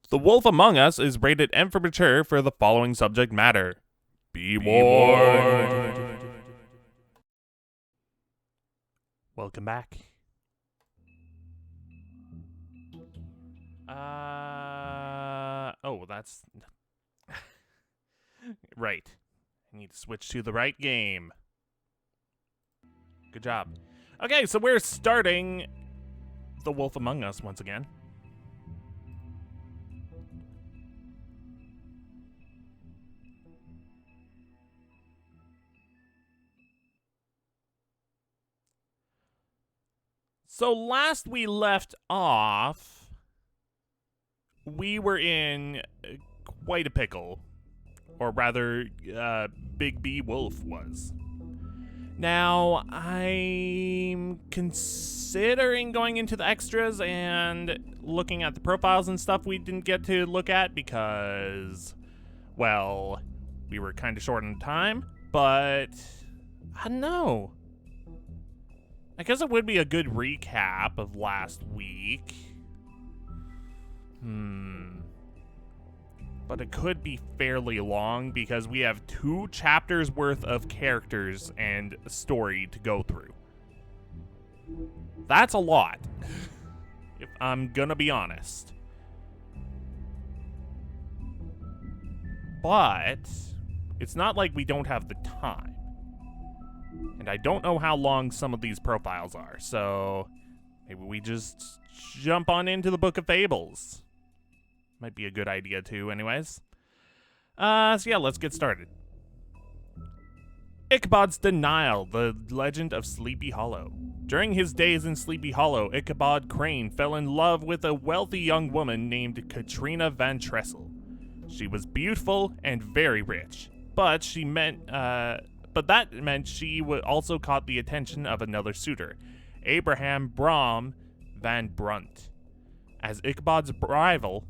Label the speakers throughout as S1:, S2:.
S1: The Wolf Among Us is rated M for mature for the following subject matter. Be warned. Welcome back. Oh, that's... right. I need to switch to the right game. Good job. Okay, so we're starting The Wolf Among Us once again. So last we left off, we were in quite a pickle. Or rather, Bigby Wolf was. Now, I'm considering going into the extras and looking at the profiles and stuff we didn't get to look at because, well, we were kind of short on time, but I don't know. I guess it would be a good recap of last week. But it could be fairly long because we have 2 chapters worth of characters and story to go through. That's a lot, if I'm gonna be honest. But it's not like we don't have the time. And I don't know how long some of these profiles are, so maybe we just jump on into the Book of Fables. Might be a good idea too, anyways. So yeah, let's get started. Ichabod's Denial, the Legend of Sleepy Hollow. During his days in Sleepy Hollow, Ichabod Crane fell in love with a wealthy young woman named Katrina Van Tressel. She was beautiful and very rich, but that meant she also caught the attention of another suitor, Abraham Brom Van Brunt. As Ichabod's rival,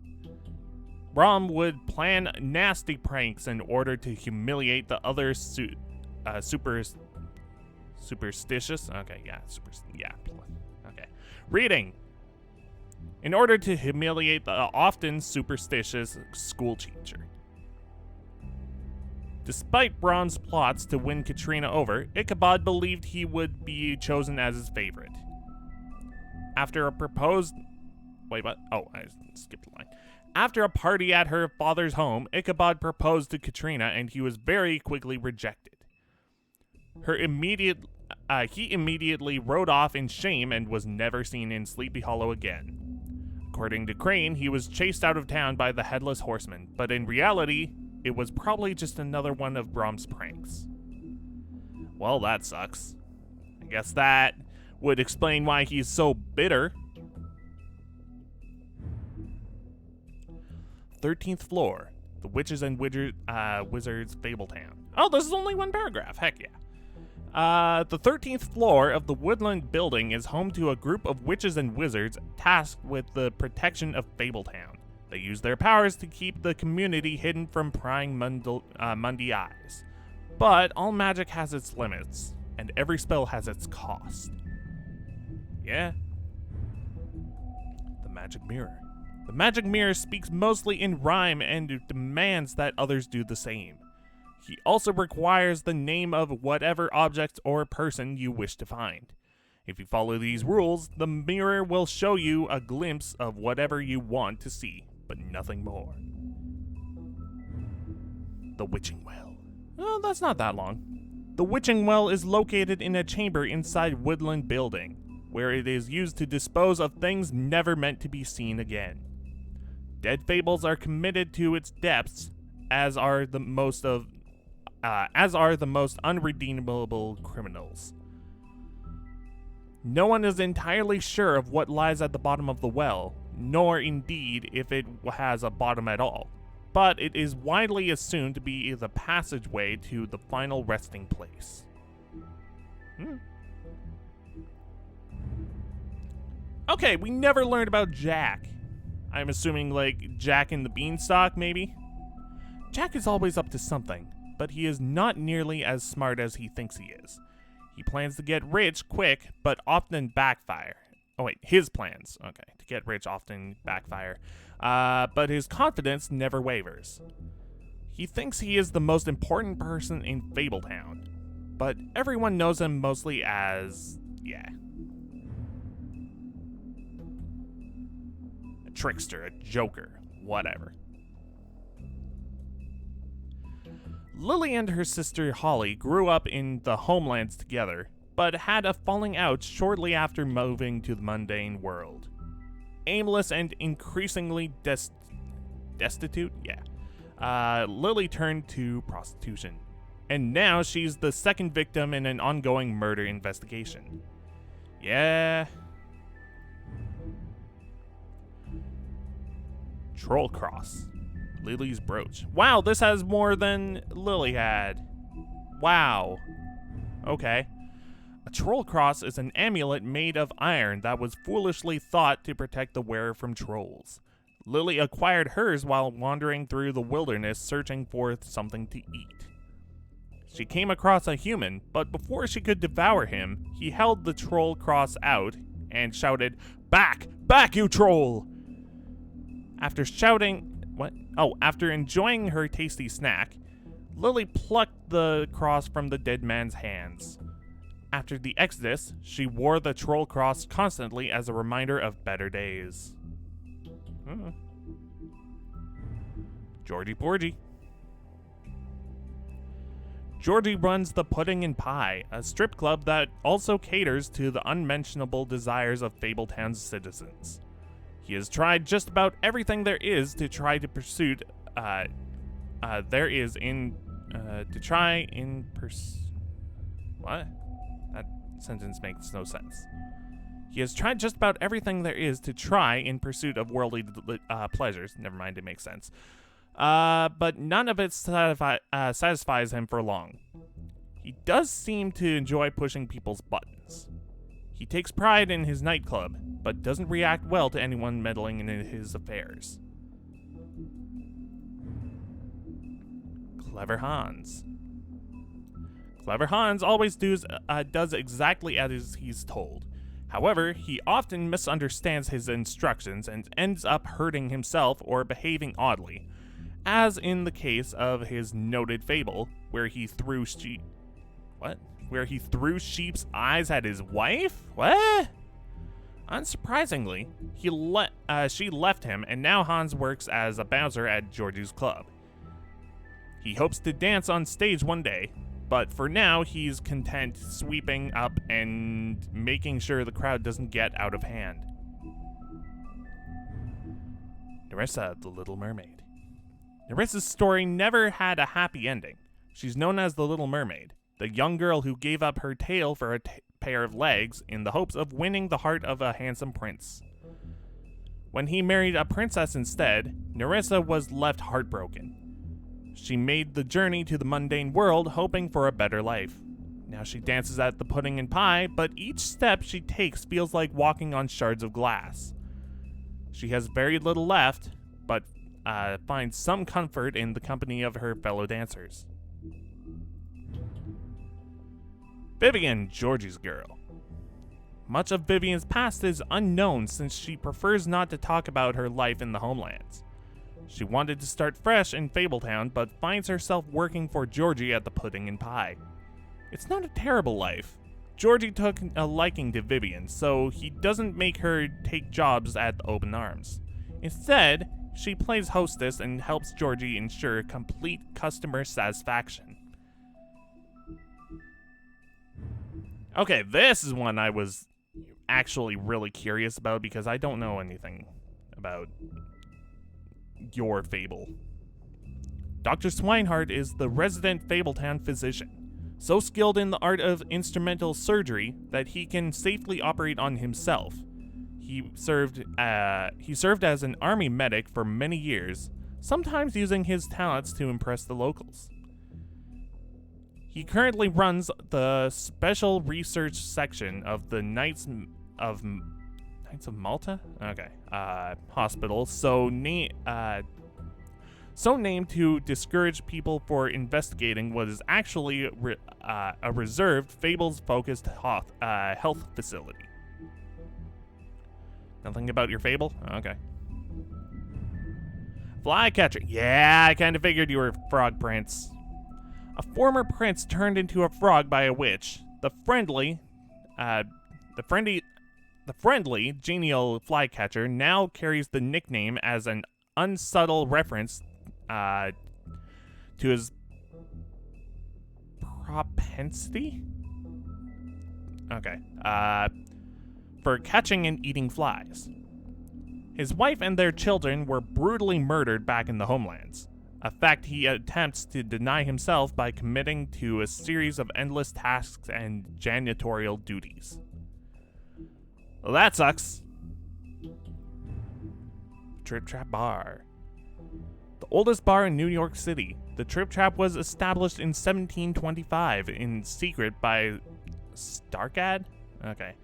S1: Brom would plan nasty pranks in order to humiliate the other superstitious. Okay, okay. Reading. In order to humiliate the often superstitious school teacher. Despite Brom's plots to win Katrina over, Ichabod believed he would be chosen as his favorite. After a proposed... Wait, what? Oh, I skipped a line. After a party at her father's home, Ichabod proposed to Katrina and he was very quickly rejected. He immediately rode off in shame and was never seen in Sleepy Hollow again. According to Crane, he was chased out of town by the Headless Horseman, but in reality, it was probably just another one of Brom's pranks. Well, that sucks. I guess that would explain why he's so bitter. 13th floor, the Witches and Wizards Fabletown. Oh, this is only one paragraph. Heck yeah. The 13th floor of the Woodland Building is home to a group of witches and wizards tasked with the protection of Fabletown. They use their powers to keep the community hidden from prying Mundy eyes. But all magic has its limits, and every spell has its cost. Yeah. The Magic Mirror. The Magic Mirror speaks mostly in rhyme and demands that others do the same. He also requires the name of whatever object or person you wish to find. If you follow these rules, the mirror will show you a glimpse of whatever you want to see, but nothing more. The Witching Well. Oh, that's not that long. The Witching Well is located in a chamber inside Woodland Building, where it is used to dispose of things never meant to be seen again. Dead fables are committed to its depths, as are the most unredeemable criminals. No one is entirely sure of what lies at the bottom of the well, nor indeed if it has a bottom at all, but it is widely assumed to be the passageway to the final resting place. Okay, we never learned about Jack. I'm assuming like Jack and the Beanstalk, maybe? Jack is always up to something, but he is not nearly as smart as he thinks he is. He plans to get rich quick, but often backfire, Oh wait, his plans. Okay, to get rich often backfire. But his confidence never wavers. He thinks he is the most important person in Fabletown, but everyone knows him mostly as, yeah, a trickster, a joker, whatever. Lily and her sister Holly grew up in the homelands together, but had a falling out shortly after moving to the mundane world. Aimless and increasingly destitute? Yeah. Lily turned to prostitution, and now she's the second victim in an ongoing murder investigation. Yeah. Troll Cross. Lily's brooch. Wow, this has more than Lily had. Wow. Okay. A troll cross is an amulet made of iron that was foolishly thought to protect the wearer from trolls. Lily acquired hers while wandering through the wilderness searching for something to eat. She came across a human, but before she could devour him, he held the troll cross out and shouted, "Back! Back, you troll!" After enjoying her tasty snack, Lily plucked the cross from the dead man's hands. After the Exodus, she wore the troll cross constantly as a reminder of better days. Georgie Porgy. Georgie runs the Pudding and Pie, a strip club that also caters to the unmentionable desires of Fabletown's citizens. He has tried just about everything there is to try to pursue. What? That sentence makes no sense. He has tried just about everything there is to try in pursuit of worldly pleasures. Never mind, it makes sense. But none of it satisfies him for long. He does seem to enjoy pushing people's buttons. He takes pride in his nightclub, but doesn't react well to anyone meddling in his affairs. Clever Hans. Clever Hans always does exactly as he's told. However, he often misunderstands his instructions and ends up hurting himself or behaving oddly, as in the case of his noted fable, where he threw sheep's eyes at his wife? What? Unsurprisingly, she left him, and now Hans works as a bouncer at Georgie's club. He hopes to dance on stage one day, but for now he's content sweeping up and making sure the crowd doesn't get out of hand. Theresa, the Little Mermaid. Neresa's story never had a happy ending. She's known as the Little Mermaid, the young girl who gave up her tail for a pair of legs in the hopes of winning the heart of a handsome prince. When he married a princess instead, Nerissa was left heartbroken. She made the journey to the mundane world hoping for a better life. Now she dances at the Pudding and Pie, but each step she takes feels like walking on shards of glass. She has very little left, but finds some comfort in the company of her fellow dancers. Vivian, Georgie's girl. Much of Vivian's past is unknown since she prefers not to talk about her life in the homelands. She wanted to start fresh in Fabletown, but finds herself working for Georgie at the Pudding and Pie. It's not a terrible life. Georgie took a liking to Vivian, so he doesn't make her take jobs at the Open Arms. Instead, she plays hostess and helps Georgie ensure complete customer satisfaction. Okay, this is one I was actually really curious about because I don't know anything about your fable. Dr. Swinehart is the resident Fabletown physician, so skilled in the art of instrumental surgery that he can safely operate on himself. He served as an army medic for many years, sometimes using his talents to impress the locals. He currently runs the special research section of the Knights of Malta? Okay. Hospital, so named to discourage people for investigating what is actually a reserved, fables-focused health facility. Nothing about your fable? Okay. Flycatcher. Yeah, I kind of figured you were a frog prince. A former prince turned into a frog by a witch. The friendly genial flycatcher now carries the nickname as an unsubtle reference to his propensity? Okay. For catching and eating flies. His wife and their children were brutally murdered back in the homelands, a fact he attempts to deny himself by committing to a series of endless tasks and janitorial duties. Well, that sucks. Trip Trap Bar. The oldest bar in New York City, the Trip Trap was established in 1725 in secret by Starkad? Okay.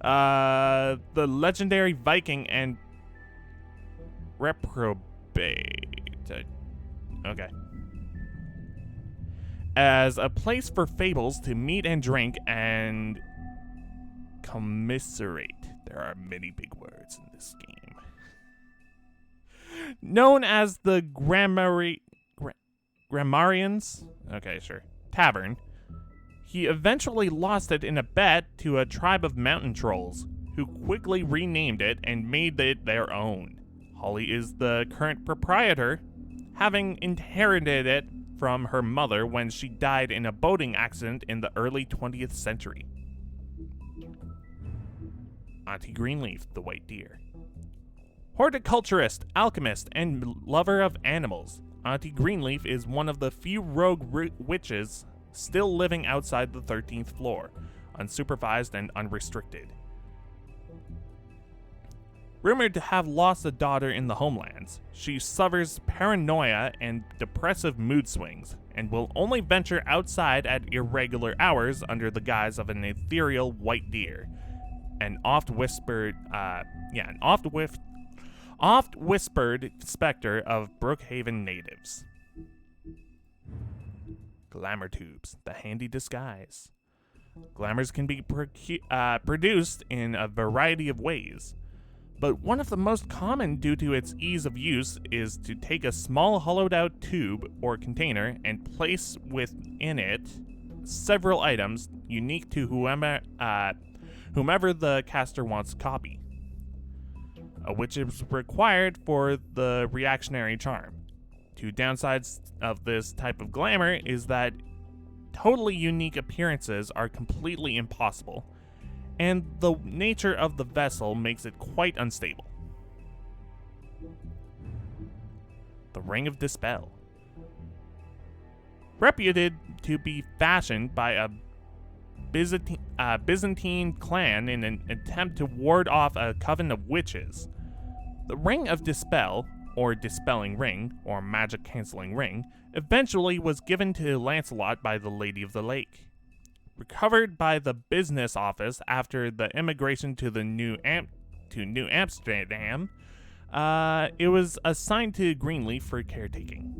S1: The legendary Viking and reprobate. Okay. As a place for fables to meet and drink and commiserate. There are many big words in this game. Known as the Grammarians, okay, sure, Tavern, he eventually lost it in a bet to a tribe of mountain trolls, who quickly renamed it and made it their own. Holly is the current proprietor, having inherited it from her mother when she died in a boating accident in the early 20th century. Auntie Greenleaf, the white deer. Horticulturist, alchemist, and lover of animals, Auntie Greenleaf is one of the few rogue witches still living outside the 13th floor, unsupervised and unrestricted. Rumored to have lost a daughter in the homelands, she suffers paranoia and depressive mood swings, and will only venture outside at irregular hours under the guise of an ethereal white deer, an oft-whispered specter of Brookhaven natives. Glamour tubes, the handy disguise. Glamours can be produced in a variety of ways, but one of the most common due to its ease of use is to take a small hollowed-out tube or container and place within it several items unique to whomever the caster wants to copy, which is required for the reactionary charm. Two downsides of this type of glamour is that totally unique appearances are completely impossible, and the nature of the vessel makes it quite unstable. The Ring of Dispel. Reputed to be fashioned by a Byzantine clan in an attempt to ward off a coven of witches, the Ring of Dispel, or Dispelling Ring, or Magic Cancelling Ring, eventually was given to Lancelot by the Lady of the Lake. Recovered by the business office after the immigration to New Amsterdam, it was assigned to Greenleaf for caretaking.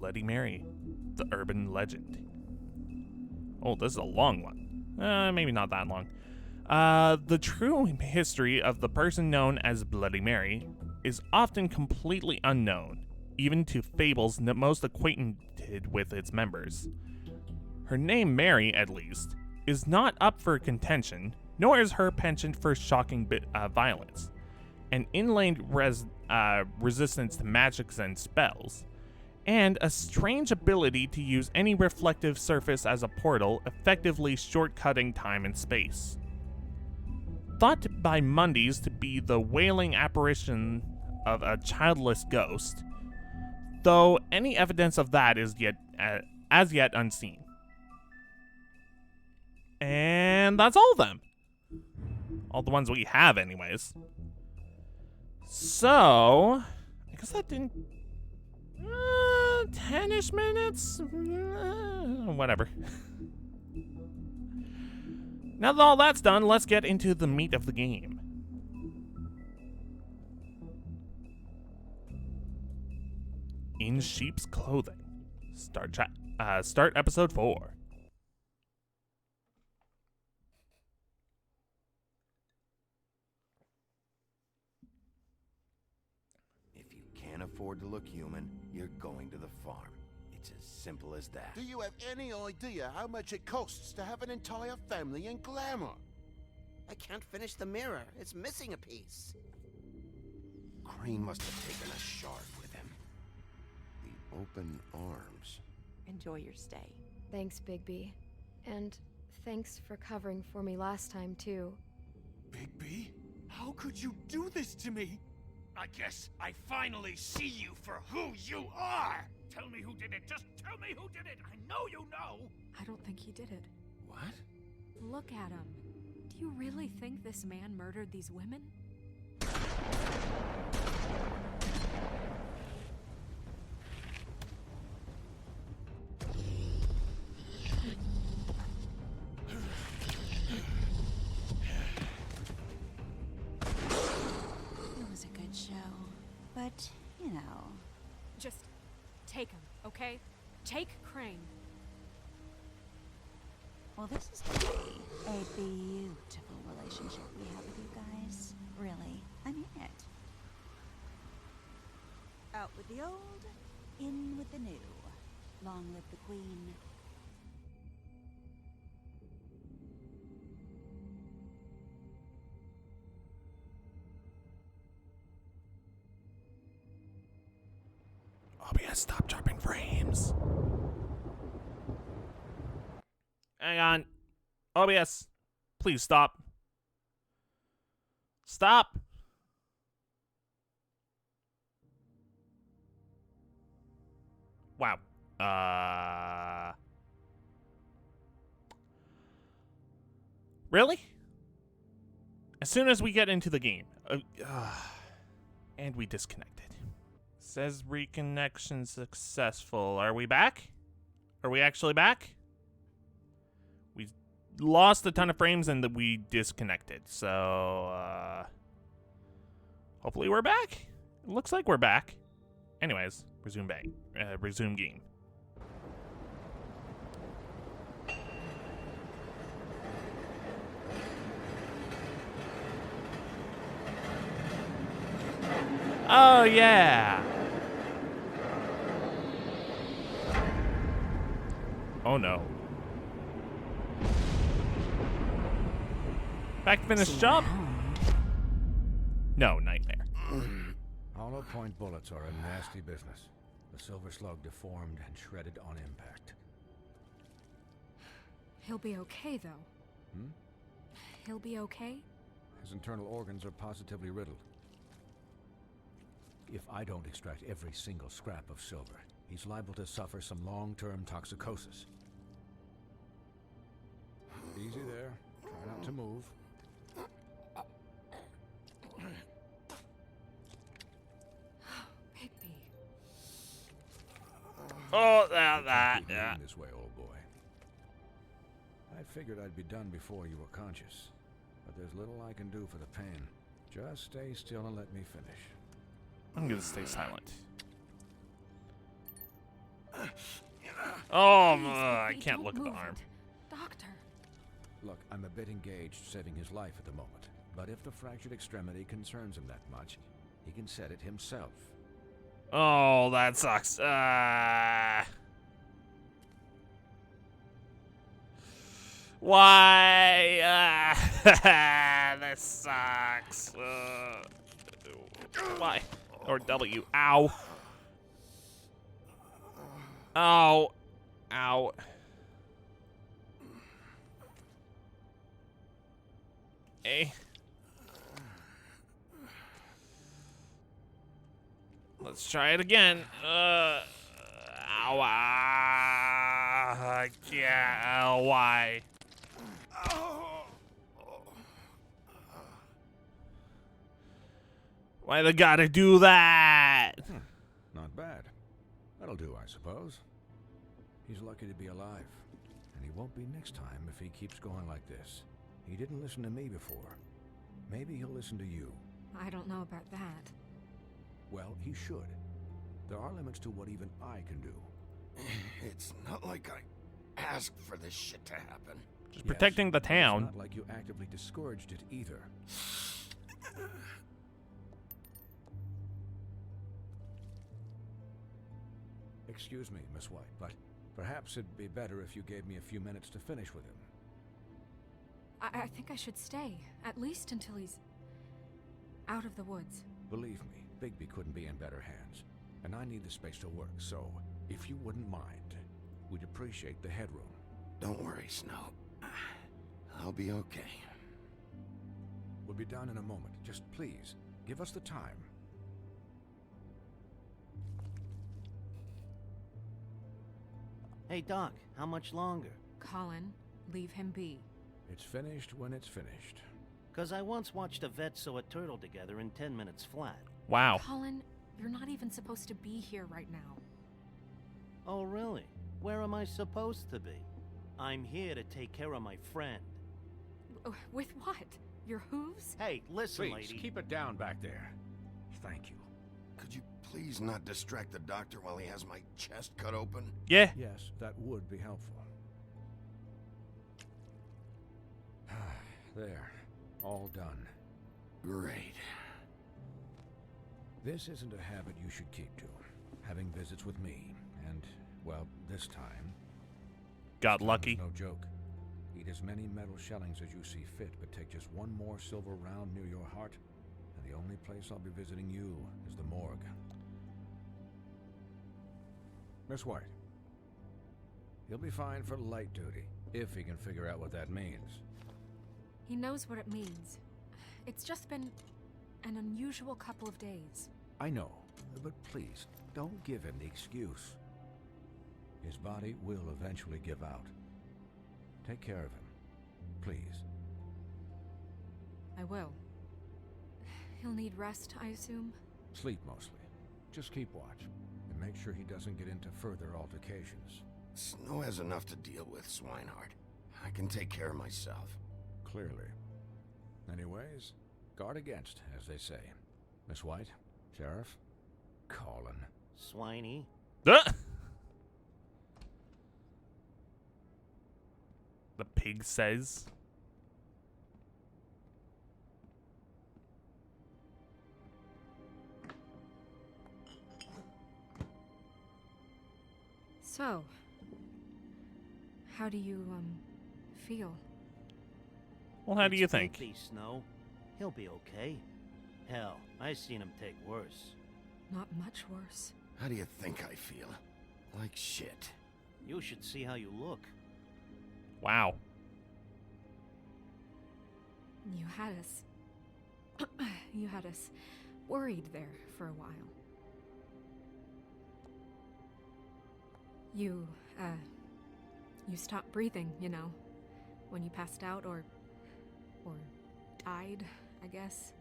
S1: Bloody Mary, the urban legend. Oh, this is a long one. Maybe not that long. The true history of the person known as Bloody Mary is often completely unknown, even to fables most acquainted with its members. Her name, Mary, at least, is not up for contention, nor is her penchant for shocking violence. An inlaid resistance to magics and spells, and a strange ability to use any reflective surface as a portal, effectively shortcutting time and space. Thought by Mondays to be the wailing apparition of a childless ghost, though any evidence of that is as yet unseen. And that's all of them. All the ones we have, anyways. So, I guess that didn't... 10-ish minutes? Whatever. Now that all that's done, let's get into the meat of the game. In sheep's clothing. Start episode 4.
S2: afford to look human, you're going to the farm. It's as simple as that.
S3: Do you have any idea how much it costs to have an entire family in glamour?
S4: I can't finish the mirror. It's missing a piece.
S2: Crane must have taken a shard with him. The open arms.
S5: Enjoy your stay.
S6: Thanks, Bigby. And thanks for covering for me last time, too.
S7: Bigby? How could you do this to me? I guess I finally see you for who you are! Tell me who did it! Just tell me who did it! I know you know!
S5: I don't think he did it.
S2: What?
S5: Look at him. Do you really think this man murdered these women?
S8: It was a good show, but, you know.
S5: Just take him, okay? Take Crane.
S8: Well, this is gonna be a beautiful relationship we have with you guys. Really, I mean it. Out with the old, in with the new. Long live the queen.
S1: OBS, stop dropping frames. Hang on. OBS, please stop. Stop. Wow. Really? As soon as we get into the game. And we disconnected. Says reconnection successful. Are we back? Are we actually back? We lost a ton of frames and we disconnected. So, hopefully we're back. It looks like we're back. Anyways, resume back. Resume game. Oh, yeah. Oh, no. Back to finish job? No, nightmare.
S9: Hollow point bullets are a nasty business. The silver slug deformed and shredded on impact.
S5: He'll be okay, though.
S9: Hmm?
S5: He'll be okay?
S9: His internal organs are positively riddled. If I don't extract every single scrap of silver, he's liable to suffer some long-term toxicosis. Easy there. Try not to move.
S5: Bigby.
S1: Oh, that,
S9: Keep
S1: yeah.
S9: moving this way, old boy. I figured I'd be done before you were conscious, but there's little I can do for the pain. Just stay still and let me finish.
S1: I'm gonna stay silent. Oh, I
S5: Bigby,
S1: can't
S5: don't
S1: look at the
S5: move
S1: arm.
S5: it. Doctor.
S9: Look, I'm a bit engaged saving his life at the moment, but if the fractured extremity concerns him that much, he can set it himself.
S1: Oh, that sucks. Why? This sucks. Why? Or W. Ow. Ow. Ow. Hey. Let's try it again. Ow. Yeah. Why? Why they gotta do that?
S9: Not bad. That'll do, I suppose. He's lucky to be alive, and he won't be next time if he keeps going like this. He didn't listen to me before. Maybe he'll listen to you.
S5: I don't know about that.
S9: Well, he should. There are limits to what even I can do.
S3: It's not like I asked for this shit to happen.
S1: Just protecting the
S9: It's
S1: town.
S9: not like you actively discouraged it either. Excuse me, Miss White, but perhaps it'd be better if you gave me a few minutes to finish with him.
S5: I think I should stay, at least until he's out of the woods.
S9: Believe me, Bigby couldn't be in better hands, and I need the space to work, so if you wouldn't mind, we'd appreciate the headroom.
S2: Don't worry, Snow. I'll be okay.
S9: We'll be down in a moment. Just please, give us the time.
S4: Hey, Doc, how much longer?
S5: Colin, leave him be.
S9: It's finished when it's finished.
S4: 'Cause I once watched a vet sew a turtle together in 10 minutes flat.
S1: Wow.
S5: Colin, you're not even supposed to be here right now.
S4: Oh, really? Where am I supposed to be? I'm here to take care of my friend.
S5: With what? Your hooves?
S4: Hey, listen,
S9: Please,
S4: lady.
S9: keep it down back there. Thank you.
S2: Could you please not distract the doctor while he has my chest cut open?
S1: Yeah.
S9: Yes, that would be helpful. There. All done.
S2: Great.
S9: This isn't a habit you should keep to. Having visits with me, and, well, this time...
S1: Got
S9: this time
S1: lucky.
S9: is no joke. Eat as many metal shellings as you see fit, but take just one more silver round near your heart, and the only place I'll be visiting you is the morgue. Miss White. He'll be fine for light duty, if he can figure out what that means.
S5: He knows what it means. It's just been an unusual couple of days.
S9: I know, but please, don't give him the excuse. His body will eventually give out. Take care of him, please.
S5: I will. He'll need rest, I assume?
S9: Sleep mostly. Just keep watch, and make sure he doesn't get into further altercations.
S2: Snow has enough to deal with, Swinehart. I can take care of myself.
S9: Clearly. Anyways, guard against, as they say. Miss White, Sheriff, Colin.
S4: Swiney.
S1: The pig says.
S5: So, how do you, feel?
S1: Well, how do you
S4: It's
S1: think?
S4: Bigby, Snow. He'll be okay. Hell, I seen him take worse.
S5: Not much worse.
S2: How do you think I feel? Like shit.
S4: You should see how you look.
S1: Wow.
S5: You had us... you had us worried there for a while. You stopped breathing, you know, when you passed out or died, I guess.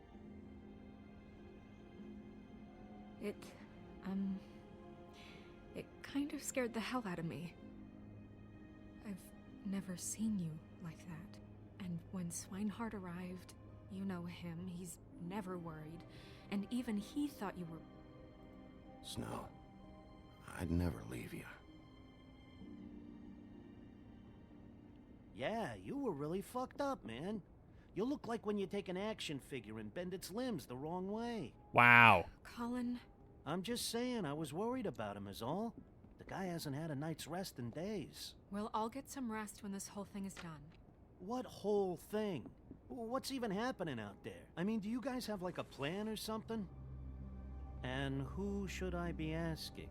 S5: It kind of scared the hell out of me. I've never seen you like that. And when Swinehart arrived, you know him, he's never worried. And even he thought you were...
S2: Snow, I'd never leave you.
S4: Yeah, you were really fucked up, man. You look like when you take an action figure and bend its limbs the wrong way.
S1: Wow.
S5: Colin...
S4: I'm just saying, I was worried about him is all. The guy hasn't had a night's rest in days.
S5: Well, I'll get some rest when this whole thing is done.
S4: What whole thing? What's even happening out there? I mean, do you guys have like a plan or something? And who should I be asking?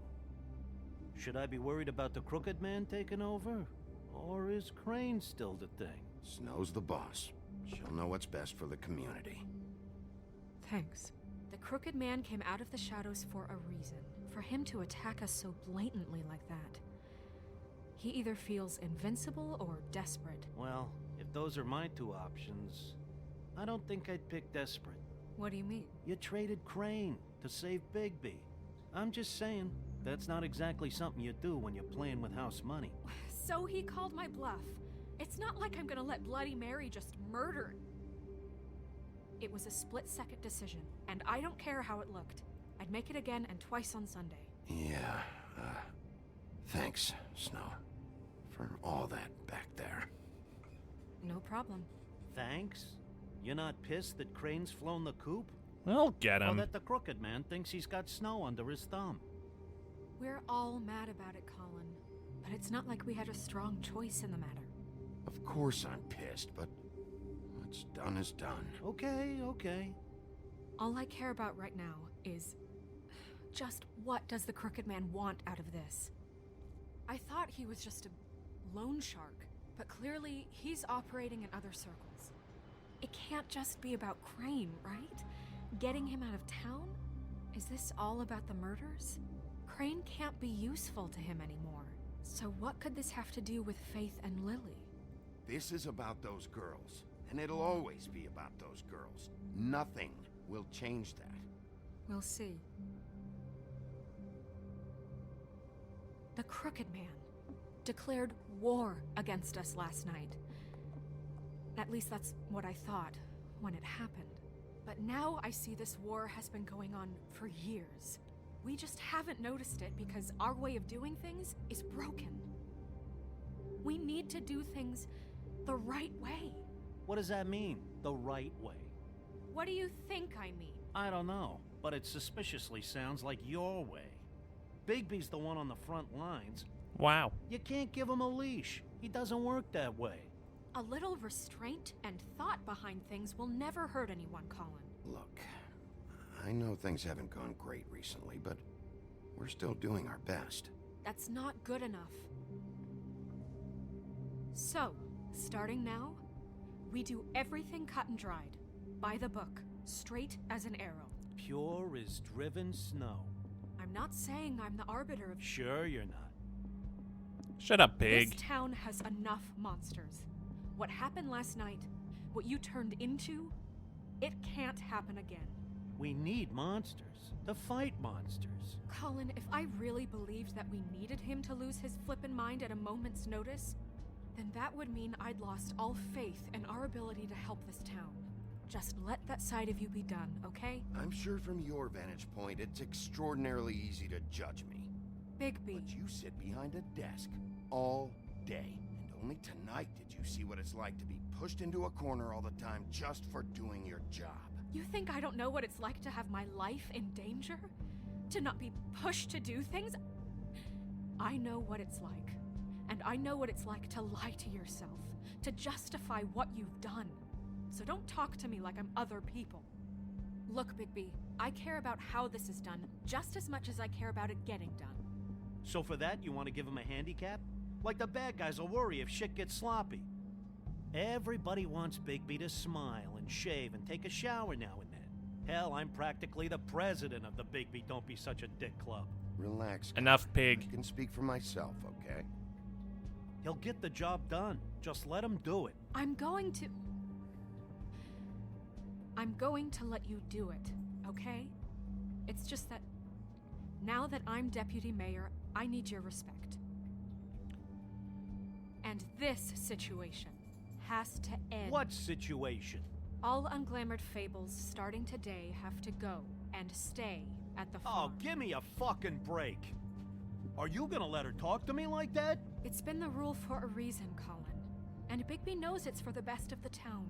S4: Should I be worried about the Crooked Man taking over? Or is Crane still the thing?
S2: Snow's the boss. She'll know what's best for the community.
S5: Thanks. The Crooked Man came out of the shadows for a reason. For him to attack us so blatantly like that. He either feels invincible or desperate.
S4: Well, if those are my two options, I don't think I'd pick desperate.
S5: What do you mean?
S4: You traded Crane to save Bigby. I'm just saying, that's not exactly something you do when you're playing with house money.
S5: So he called my bluff. It's not like I'm gonna let Bloody Mary just murder. It was a split-second decision, and I don't care how it looked. I'd make it again and twice on Sunday.
S2: Yeah, thanks, Snow, for all that back there.
S5: No problem.
S4: Thanks? You're not pissed that Crane's flown the coop?
S1: I'll get
S4: Or
S1: him.
S4: that the Crooked Man thinks he's got Snow under his thumb?
S5: We're all mad about it, Colin. But it's not like we had a strong choice in the matter.
S2: Of course I'm pissed, but what's done is done.
S4: Okay.
S5: All I care about right now is just what does the Crooked Man want out of this? I thought he was just a loan shark, but clearly he's operating in other circles. It can't just be about Crane, right? Getting him out of town? Is this all about the murders? Crane can't be useful to him anymore. So what could this have to do with Faith and Lily?
S2: This is about those girls, and it'll always be about those girls. Nothing will change that.
S5: We'll see. The Crooked Man declared war against us last night. At least that's what I thought when it happened. But now I see this war has been going on for years. We just haven't noticed it because our way of doing things is broken. We need to do things the right way.
S4: What does that mean, the right way?
S5: What do you think I mean?
S4: I don't know, but it suspiciously sounds like your way. Bigby's the one on the front lines.
S1: Wow.
S4: You can't give him a leash. He doesn't work that way.
S5: A little restraint and thought behind things will never hurt anyone, Colin.
S2: Look, I know things haven't gone great recently, but we're still doing our best.
S5: That's not good enough. So, starting now, we do everything cut and dried. By the book, straight as an arrow.
S4: Pure as driven snow.
S5: I'm not saying I'm the arbiter of...
S4: Sure you're not.
S1: Shut up, pig.
S5: This town has enough monsters. What happened last night, what you turned into, it can't happen again.
S4: We need monsters to fight monsters.
S5: Colin, if I really believed that we needed him to lose his flippin' mind at a moment's notice, then that would mean I'd lost all faith in our ability to help this town. Just let that side of you be done, okay?
S2: I'm sure from your vantage point, it's extraordinarily easy to judge me.
S5: Bigby.
S2: But you sit behind a desk all day, and only tonight did you see what it's like to be pushed into a corner all the time just for doing your job.
S5: You think I don't know what it's like to have my life in danger? To not be pushed to do things? I know what it's like. And I know what it's like to lie to yourself, to justify what you've done. So don't talk to me like I'm other people. Look, Bigby, I care about how this is done just as much as I care about it getting done.
S4: So for that, you want to give him a handicap? Like the bad guys will worry if shit gets sloppy. Everybody wants Bigby to smile and shave and take a shower now and then. Hell, I'm practically the president of the Bigby Don't Be Such a Dick Club.
S2: Relax.
S1: Enough, pig.
S2: I can speak for myself, okay?
S4: He'll get the job done. Just let him do it.
S5: I'm going to let you do it, okay? It's just that now that I'm deputy mayor, I need your respect. And this situation has to end.
S4: What situation?
S5: All unglamored fables starting today have to go and stay at the farm.
S4: Oh, give me a fucking break. Are you gonna let her talk to me like that?
S5: It's been the rule for a reason, Colin. And Bigby knows it's for the best of the town.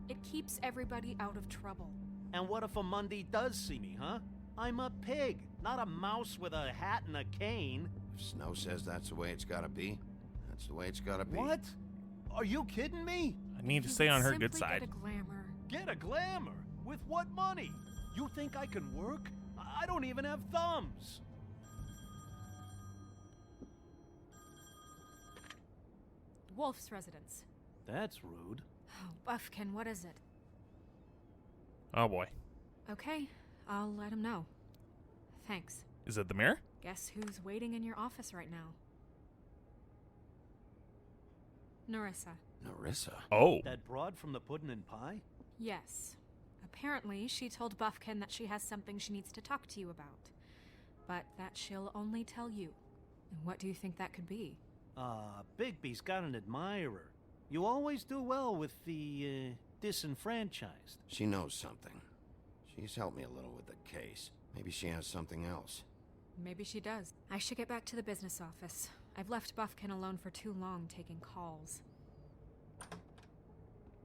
S5: It keeps everybody out of trouble.
S4: And what if a Monday does see me, huh? I'm a pig, not a mouse with a hat and a cane.
S2: If Snow says that's the way it's gotta be, that's the way it's gotta be.
S4: What? Are you kidding me?
S1: I need to stay on her good
S5: Simply
S1: side.
S5: Get a glamour.
S4: Get a glamour? With what money? You think I can work? I don't even have thumbs.
S5: Wolf's residence.
S4: That's rude.
S5: Oh, Buffkin, what is it?
S1: Oh boy.
S5: Okay, I'll let him know. Thanks.
S1: Is it the mirror?
S5: Guess who's waiting in your office right now? Nerissa.
S2: Nerissa?
S1: Oh.
S4: That broad from the puddin' and pie?
S5: Yes. Apparently, she told Buffkin that she has something she needs to talk to you about. But that she'll only tell you. And what do you think that could be?
S4: Bigby's got an admirer. You always do well with the, disenfranchised.
S2: She knows something. She's helped me a little with the case. Maybe she has something else.
S5: Maybe she does. I should get back to the business office. I've left Buffkin alone for too long taking calls.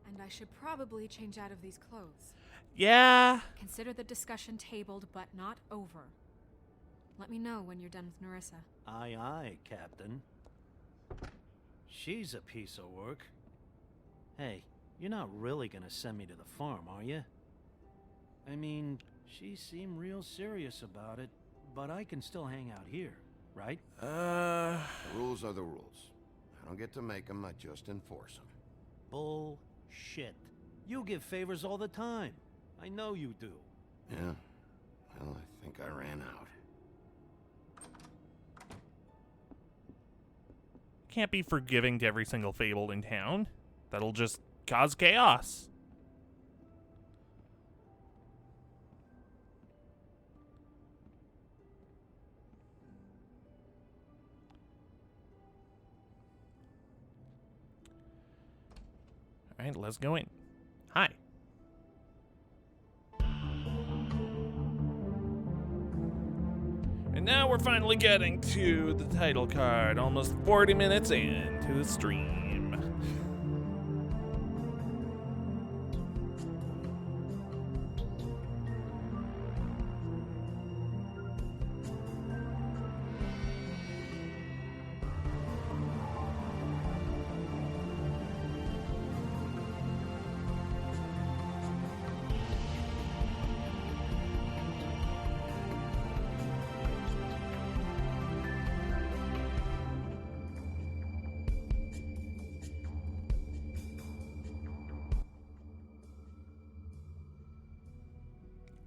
S5: And I should probably change out of these clothes.
S1: Yeah.
S5: Consider the discussion tabled, but not over. Let me know when you're done with Nerissa.
S4: Aye, aye, Captain. She's a piece of work. Hey, you're not really gonna send me to the farm, are you? I mean, she seemed real serious about it, but I can still hang out here, right?
S2: The rules are the rules. I don't get to make them, I just enforce them.
S4: Bullshit. You give favors all the time. I know you do.
S2: Yeah. Well, I think I ran out.
S1: Can't be forgiving to every single fable in town. That'll just cause chaos. All right, let's go in. Hi. And now we're finally getting to the title card, almost 40 minutes into the stream.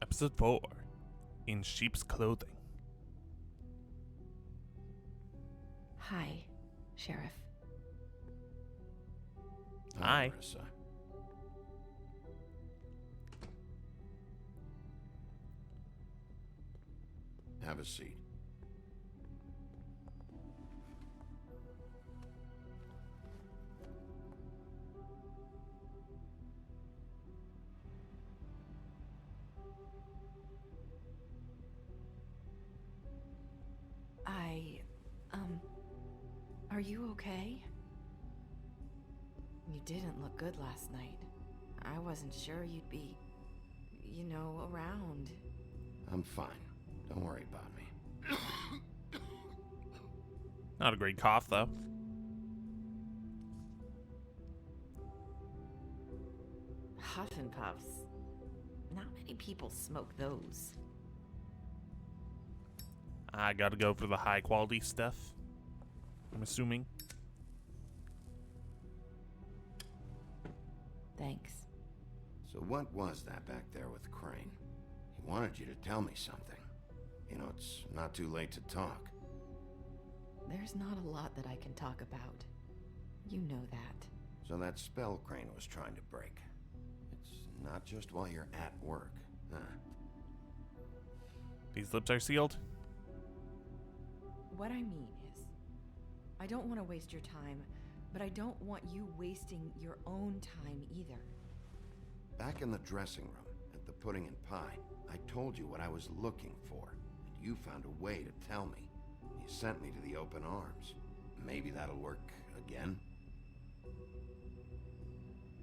S1: Episode 4, In Sheep's Clothing.
S6: Hi, Sheriff.
S1: Hi.
S2: Theresa. Have a seat.
S6: Are you okay? You didn't look good last night. I wasn't sure you'd be, you know, around.
S2: I'm fine. Don't worry about me.
S1: Not a great cough, though.
S6: Huff and puffs. Not many people smoke those.
S1: I gotta go for the high quality stuff, I'm assuming.
S6: Thanks.
S2: So what was that back there with Crane? He wanted you to tell me something. You know, it's not too late to talk.
S6: There's not a lot that I can talk about. You know that.
S2: So that spell Crane was trying to break. It's not just while you're at work, huh?
S1: These lips are sealed.
S6: What I mean is, I don't want to waste your time, but I don't want you wasting your own time either.
S2: Back in the dressing room, at the pudding and pie, I told you what I was looking for, and you found a way to tell me. You sent me to the open arms. Maybe that'll work again?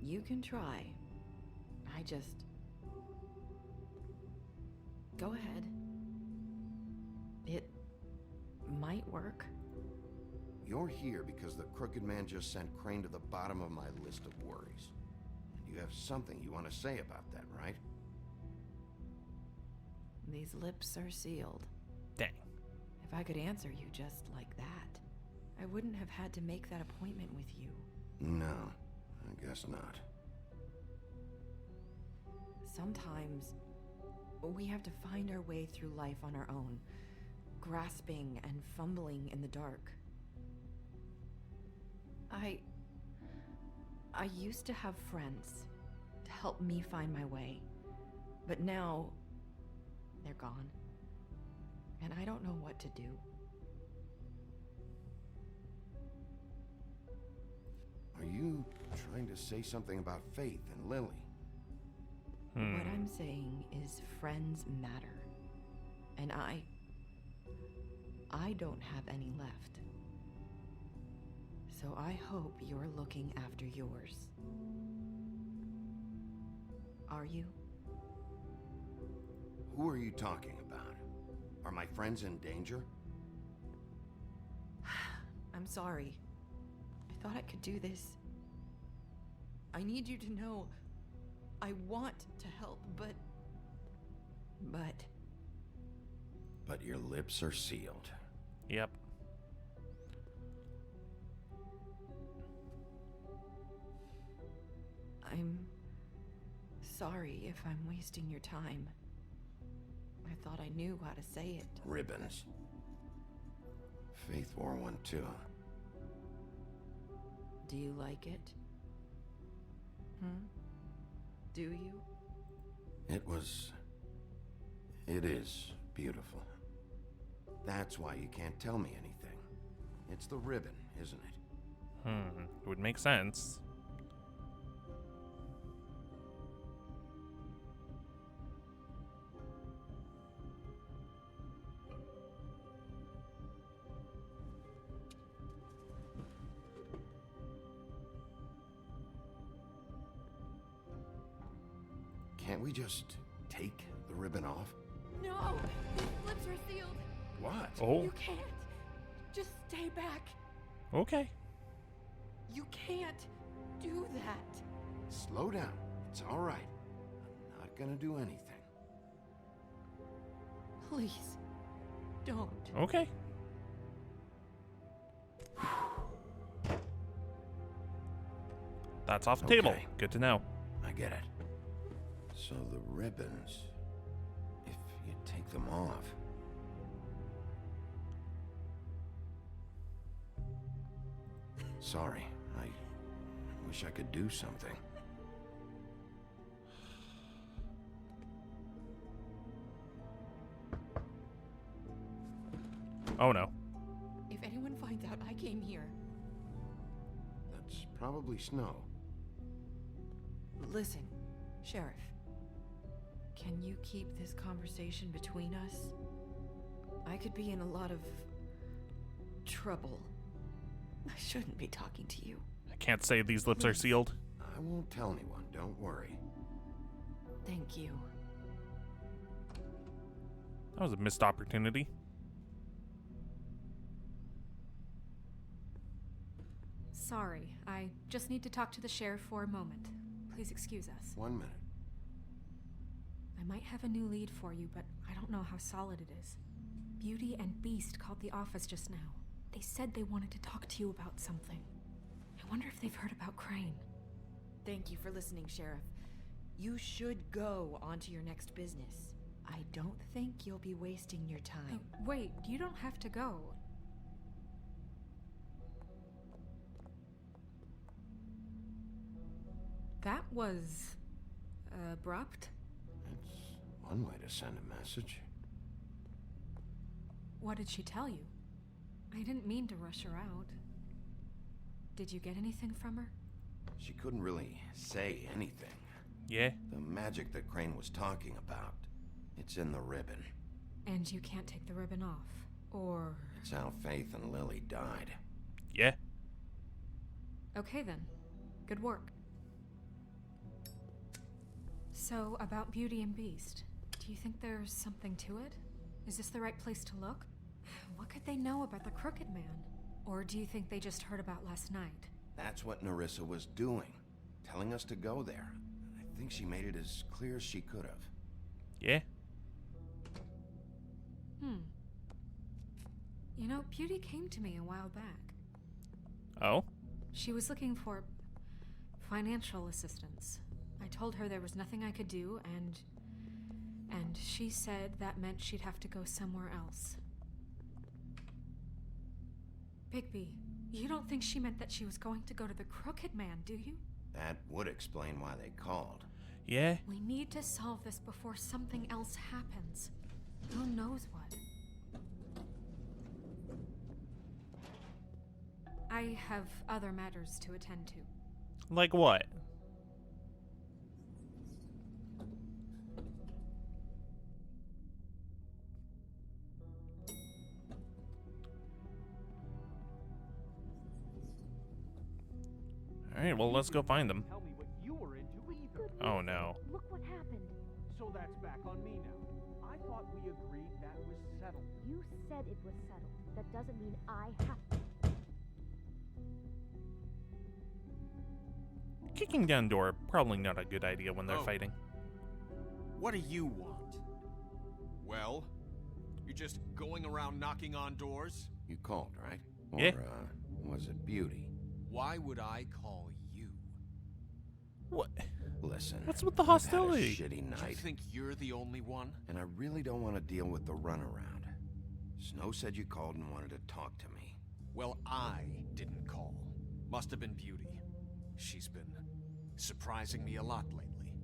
S6: You can try. I just... Go ahead. It might work.
S2: You're here because the Crooked Man just sent Crane to the bottom of my list of worries. And you have something you want to say about that, right?
S6: These lips are sealed.
S1: Dang.
S6: If I could answer you just like that, I wouldn't have had to make that appointment with you.
S2: No, I guess not.
S6: Sometimes we have to find our way through life on our own, grasping and fumbling in the dark. I used to have friends to help me find my way, but now they're gone, and I don't know what to do.
S2: Are you trying to say something about Faith and Lily?
S6: What I'm saying is friends matter, and I don't have any left. So I hope you're looking after yours. Are you?
S2: Who are you talking about? Are my friends in danger?
S6: I'm sorry. I thought I could do this. I need you to know I want to help, but
S2: But your lips are sealed.
S1: Yep.
S6: I'm sorry if I'm wasting your time. I thought I knew how to say it.
S2: Ribbons. Faith wore one too.
S6: Do you like it? Do you?
S2: It is beautiful. That's why you can't tell me anything. It's the ribbon, isn't it?
S1: It would make sense.
S2: Can't we just take the ribbon off?
S5: No! These lips are sealed!
S2: What?
S1: Oh,
S5: You can't! Just stay back!
S1: okay.
S6: You can't do that.
S2: Slow down. It's all right. I'm not gonna do anything.
S6: Please, don't.
S1: Okay. That's off the table.
S2: Okay.
S1: Good to know.
S2: I get it. So the ribbons, if you take them off... Sorry, I wish I could do something.
S1: Oh no.
S6: If anyone finds out I came here,
S2: That's probably snow.
S6: listen, Sheriff. Can you keep this conversation between us? I could be in a lot of trouble. I shouldn't be talking to you.
S1: I can't say these lips are sealed.
S2: I won't tell anyone, don't worry.
S6: Thank you.
S1: That was a missed opportunity.
S5: Sorry, I just need to talk to the sheriff for a moment. Please excuse us.
S2: 1 minute.
S5: I might have a new lead for you, but I don't know how solid it is. Beauty and Beast called the office just now. They said they wanted to talk to you about something. I wonder if they've heard about Crane.
S6: Thank you for listening, Sheriff. You should go on to your next business. I don't think you'll be wasting your time.
S5: Wait, you don't have to go. That was... abrupt?
S2: It's one way to send a message.
S5: What did she tell you? I didn't mean to rush her out. Did you get anything from her?
S2: She couldn't really say anything.
S1: Yeah.
S2: The magic that Crane was talking about, it's in the ribbon.
S5: And you can't take the ribbon off, or...
S2: It's how Faith and Lily died.
S1: Yeah.
S5: Okay then. Good work. So, about Beauty and Beast, do you think there's something to it? Is this the right place to look? What could they know about the Crooked Man? Or do you think they just heard about last night?
S2: That's what Theresa was doing, telling us to go there. I think she made it as clear as she could have.
S1: Yeah.
S5: You know, Beauty came to me a while back.
S1: Oh?
S5: She was looking for financial assistance. I told her there was nothing I could do, and she said that meant she'd have to go somewhere else. Bigby, you don't think she meant that she was going to go to the Crooked Man, do you?
S2: That would explain why they called.
S1: Yeah.
S5: We need to solve this before something else happens. Who knows what? I have other matters to attend to.
S1: Like what? Alright, well, let's go find them.
S10: Tell me what you were into either.
S1: Oh, no.
S8: Look what happened.
S10: So that's back on me now. I thought we agreed that was settled.
S11: You said it was settled. That doesn't mean I have to.
S1: Kicking down door, probably not a good idea when they're fighting.
S7: What do you want? Well, you're just going around knocking on doors?
S2: You called, right? Or,
S1: Yeah.
S2: Was it Beauty?
S7: Why would I call you?
S1: What?
S2: Listen.
S1: What's with the
S2: I've had a
S1: hostility?
S2: shitty
S7: Do you
S2: night,
S7: think you're the only one?
S2: and I really don't want to deal with the runaround. Snow said you called and wanted to talk to me.
S7: Well, I didn't call. Must have been Beauty. She's been surprising me a lot lately.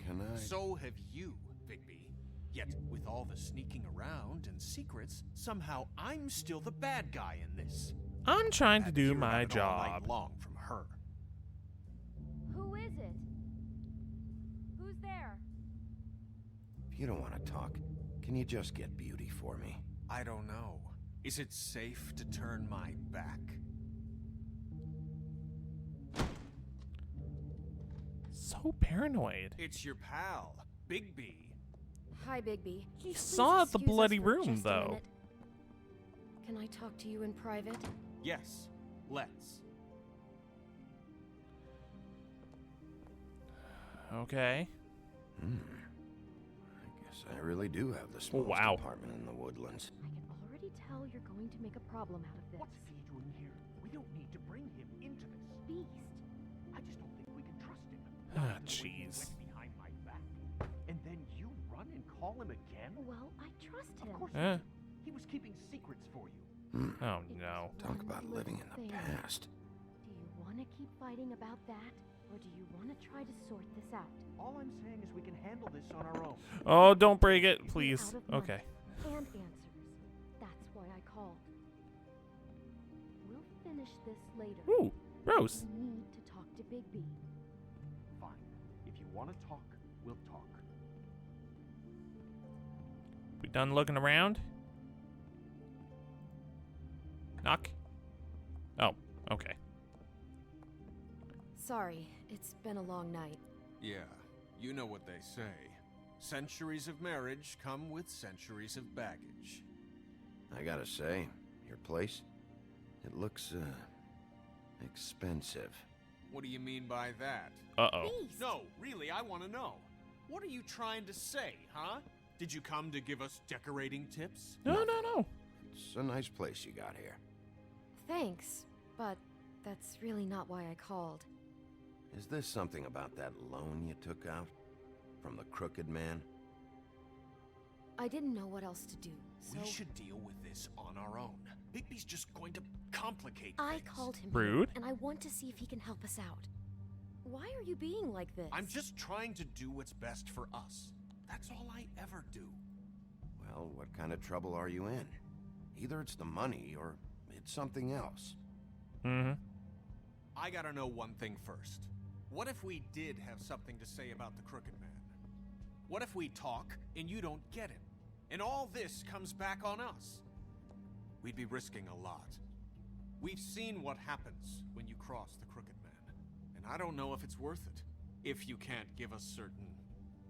S2: Can I?
S7: So have you, Bigby. Yet, with all the sneaking around and secrets, somehow I'm still the bad guy in this.
S1: I'm trying to
S7: Had
S1: do
S7: hear
S1: my
S7: about it all night
S1: job.
S7: long from her.
S11: Who is it? Who's there?
S2: If you don't want to talk, can you just get Beauty for me?
S7: I don't know. Is it safe to turn my back?
S1: So paranoid.
S7: It's your pal, Bigby.
S6: Hi, Bigby.
S1: He
S6: Please
S1: saw the
S6: excuse us
S1: bloody
S6: for
S1: room,
S6: just a
S1: though.
S6: minute. Can I talk to you in private?
S7: Yes, let's.
S1: Okay.
S2: I guess I really do have the smallest
S1: wow.
S2: apartment in the woodlands.
S11: I can already tell you're going to make a problem out of this.
S10: What's he doing here? We don't need to bring him into this.
S11: Beast?
S10: I just don't think we can trust him.
S1: Ah,
S10: Not the way he
S1: jeez.
S10: went behind my back. And then you run and call him again?
S11: Well, I trust him.
S10: Of course
S1: Eh.
S10: you do. He was keeping secrets for you.
S1: Oh
S11: It
S1: no.
S11: was
S2: Talk
S11: one
S2: about
S11: little
S2: living in the
S11: thing.
S2: past.
S11: Do you want to keep fighting about that? Or do you want to try to sort this out?
S10: All I'm saying is we can handle this on our own.
S1: Oh, don't break it,
S11: We're
S1: please.
S11: out of money
S1: Okay.
S11: And answers. That's why I called. We'll finish this later.
S1: Ooh, Rose.
S11: We need to talk to Bigby.
S10: Fine. If you want to talk, we'll talk.
S1: We done looking around? Knock. Oh, okay.
S6: Sorry, it's been a long night.
S7: Yeah, you know what they say. Centuries of marriage come with centuries of baggage.
S2: I gotta say, your place, it looks, expensive.
S7: What do you mean by that?
S1: Uh-oh.
S11: Beast!
S7: No, really, I want to know. What are you trying to say, huh? Did you come to give us decorating tips?
S1: No, no, no.
S2: It's a nice place you got here.
S6: Thanks, but that's really not why I called.
S2: Is this something about that loan you took out? From the crooked man?
S6: I didn't know what else to do, so
S7: We should deal with this on our own. Bigby's just going to complicate
S6: I
S7: things.
S6: called him
S1: Rude.
S6: here, and I want to see if he can help us out. Why are you being like this?
S7: I'm just trying to do what's best for us. That's all I ever do.
S2: Well, what kind of trouble are you in? Either it's the money or it's something else.
S1: Mm-hmm.
S7: I gotta know one thing first. What if we did have something to say about the Crooked Man? What if we talk and you don't get him? And all this comes back on us? We'd be risking a lot. We've seen what happens when you cross the Crooked Man. And I don't know if it's worth it. If you can't give us certain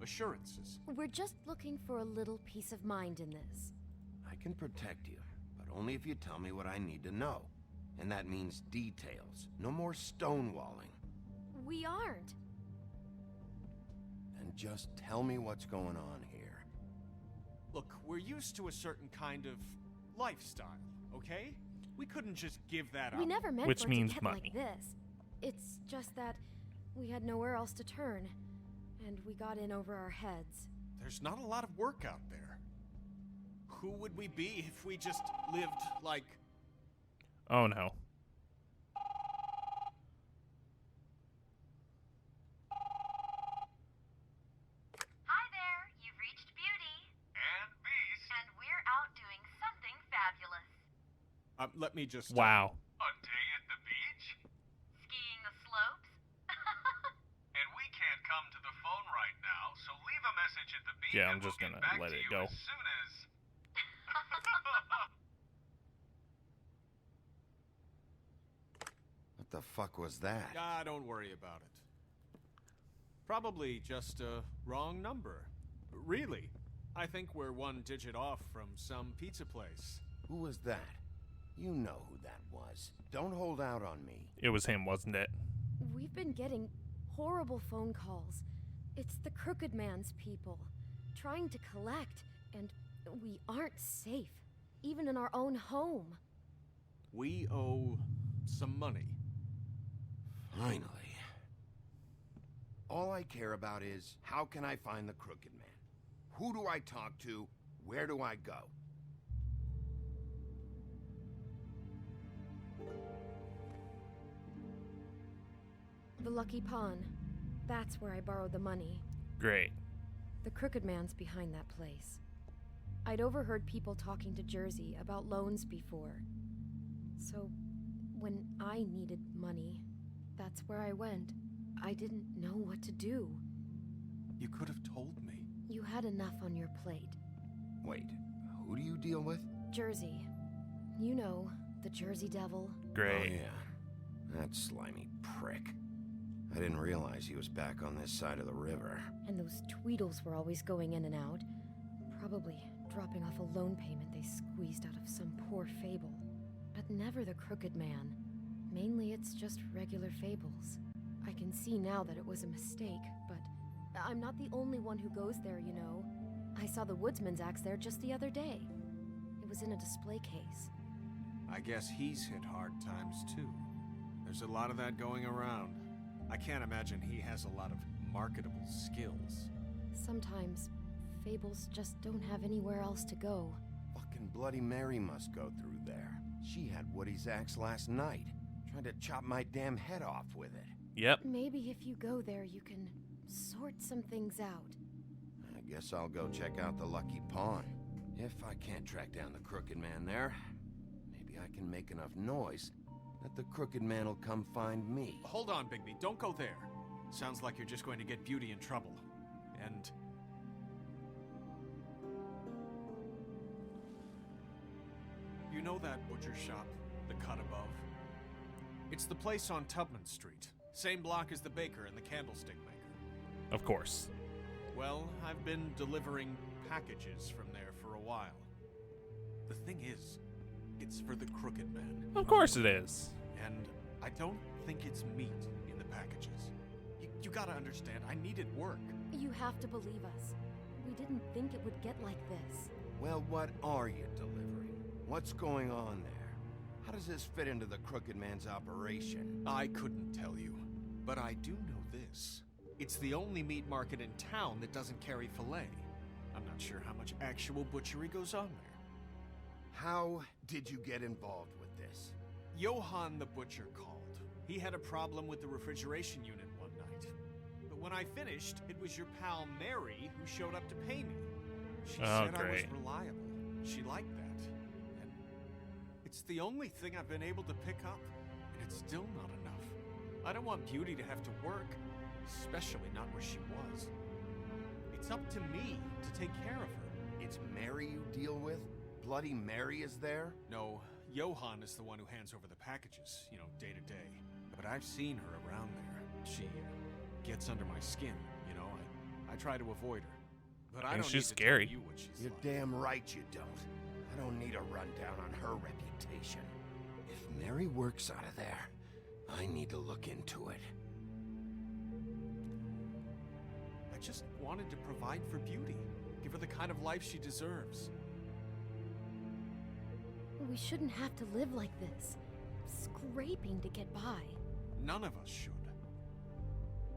S7: assurances.
S6: We're just looking for a little peace of mind in this.
S2: I can protect you, but only if you tell me what I need to know. And that means details. No more stonewalling.
S6: We aren't.
S2: And just tell me what's going on here.
S7: Look, we're used to a certain kind of lifestyle, okay? We couldn't just give that up.
S6: We never meant
S1: Which
S6: for it
S1: means
S6: to get
S1: money.
S6: like this. It's just that we had nowhere else to turn, and we got in over our heads.
S7: There's not a lot of work out there. Who would we be if we just lived like...
S1: Oh no.
S12: Hi there, you've reached Beauty.
S7: And Beast.
S12: And we're out doing something fabulous.
S7: Let me just...
S1: Wow.
S7: A day at the beach?
S12: Skiing the slopes?
S7: And we can't come to the phone right now, so leave a message at the beach.
S1: Yeah, I'm
S7: and we'll
S1: just gonna
S7: get back
S1: let
S7: to
S1: it
S7: you
S1: go.
S7: As soon as...
S2: What the fuck was that?
S7: Ah, don't worry about it. Probably just a wrong number. Really. I think we're one digit off from some pizza place.
S2: Who was that? You know who that was. Don't hold out on me.
S1: It was him, wasn't it?
S11: We've been getting horrible phone calls. It's the Crooked Man's people, trying to collect, and we aren't safe, even in our own home.
S7: We owe some money.
S2: Finally. All I care about is, how can I find the Crooked Man? Who do I talk to? Where do I go?
S11: The Lucky Pawn. That's where I borrowed the money.
S1: Great.
S11: The Crooked Man's behind that place. I'd overheard people talking to Jersey about loans before. So, when I needed money, that's where I went. I didn't know what to do.
S7: You could have told me.
S11: You had enough on your plate.
S2: Wait, who do you deal with?
S11: Jersey. You know, the Jersey Devil.
S1: Great.
S2: Oh, yeah. That slimy prick. I didn't realize he was back on this side of the river.
S11: And those Tweedles were always going in and out. Probably dropping off a loan payment they squeezed out of some poor fable. But never the Crooked Man. Mainly it's just regular fables. I can see now that it was a mistake, but I'm not the only one who goes there, you know. I saw the Woodsman's axe there just the other day. It was in a display case.
S7: I guess he's hit hard times too. There's a lot of that going around. I can't imagine he has a lot of marketable skills.
S11: Sometimes, fables just don't have anywhere else to go.
S2: Fucking Bloody Mary must go through there. She had Woody's axe last night. Tried to chop my damn head off with it.
S1: Yep.
S11: Maybe if you go there, you can sort some things out.
S2: I guess I'll go check out the Lucky Pawn. If I can't track down the Crooked Man there, maybe I can make enough noise that the Crooked Man will come find me.
S7: Hold on, Bigby. Don't go there. Sounds like you're just going to get Beauty in trouble. And... you know that butcher shop, the cut above? It's the place on Tubman Street. Same block as the baker and the candlestick maker.
S1: Of course.
S7: Well, I've been delivering packages from there for a while. The thing is, it's for the Crooked Man.
S1: Of course it is.
S7: And I don't think it's meat in the packages. You gotta understand, I needed work.
S11: You have to believe us. We didn't think it would get like this.
S2: Well, what are you delivering? What's going on there? How does this fit into the Crooked Man's operation?
S7: I couldn't tell you, but I do know this. It's the only meat market in town that doesn't carry filet. I'm not sure how much actual butchery goes on there.
S2: How did you get involved with this?
S7: Johann the butcher called. He had a problem with the refrigeration unit one night. But when I finished, it was your pal Mary who showed up to pay me. She said I was reliable. She liked that. And it's the only thing I've been able to pick up, and it's still not enough. I don't want Beauty to have to work, especially not where she was. It's up to me to take care of her.
S2: It's Mary you deal with? Bloody Mary is there?
S7: No, Johann is the one who hands over the packages, you know, day to day. But I've seen her around there. She gets under my skin, you know. I try to avoid her. But I don't
S1: she's
S7: need to
S1: scary.
S7: tell you what she's
S2: You're
S7: like.
S2: damn right you don't. I don't need a rundown on her reputation. If Mary works out of there, I need to look into it.
S7: I just wanted to provide for Beauty. Give her the kind of life she deserves.
S11: We shouldn't have to live like this, scraping to get by.
S7: None of us should.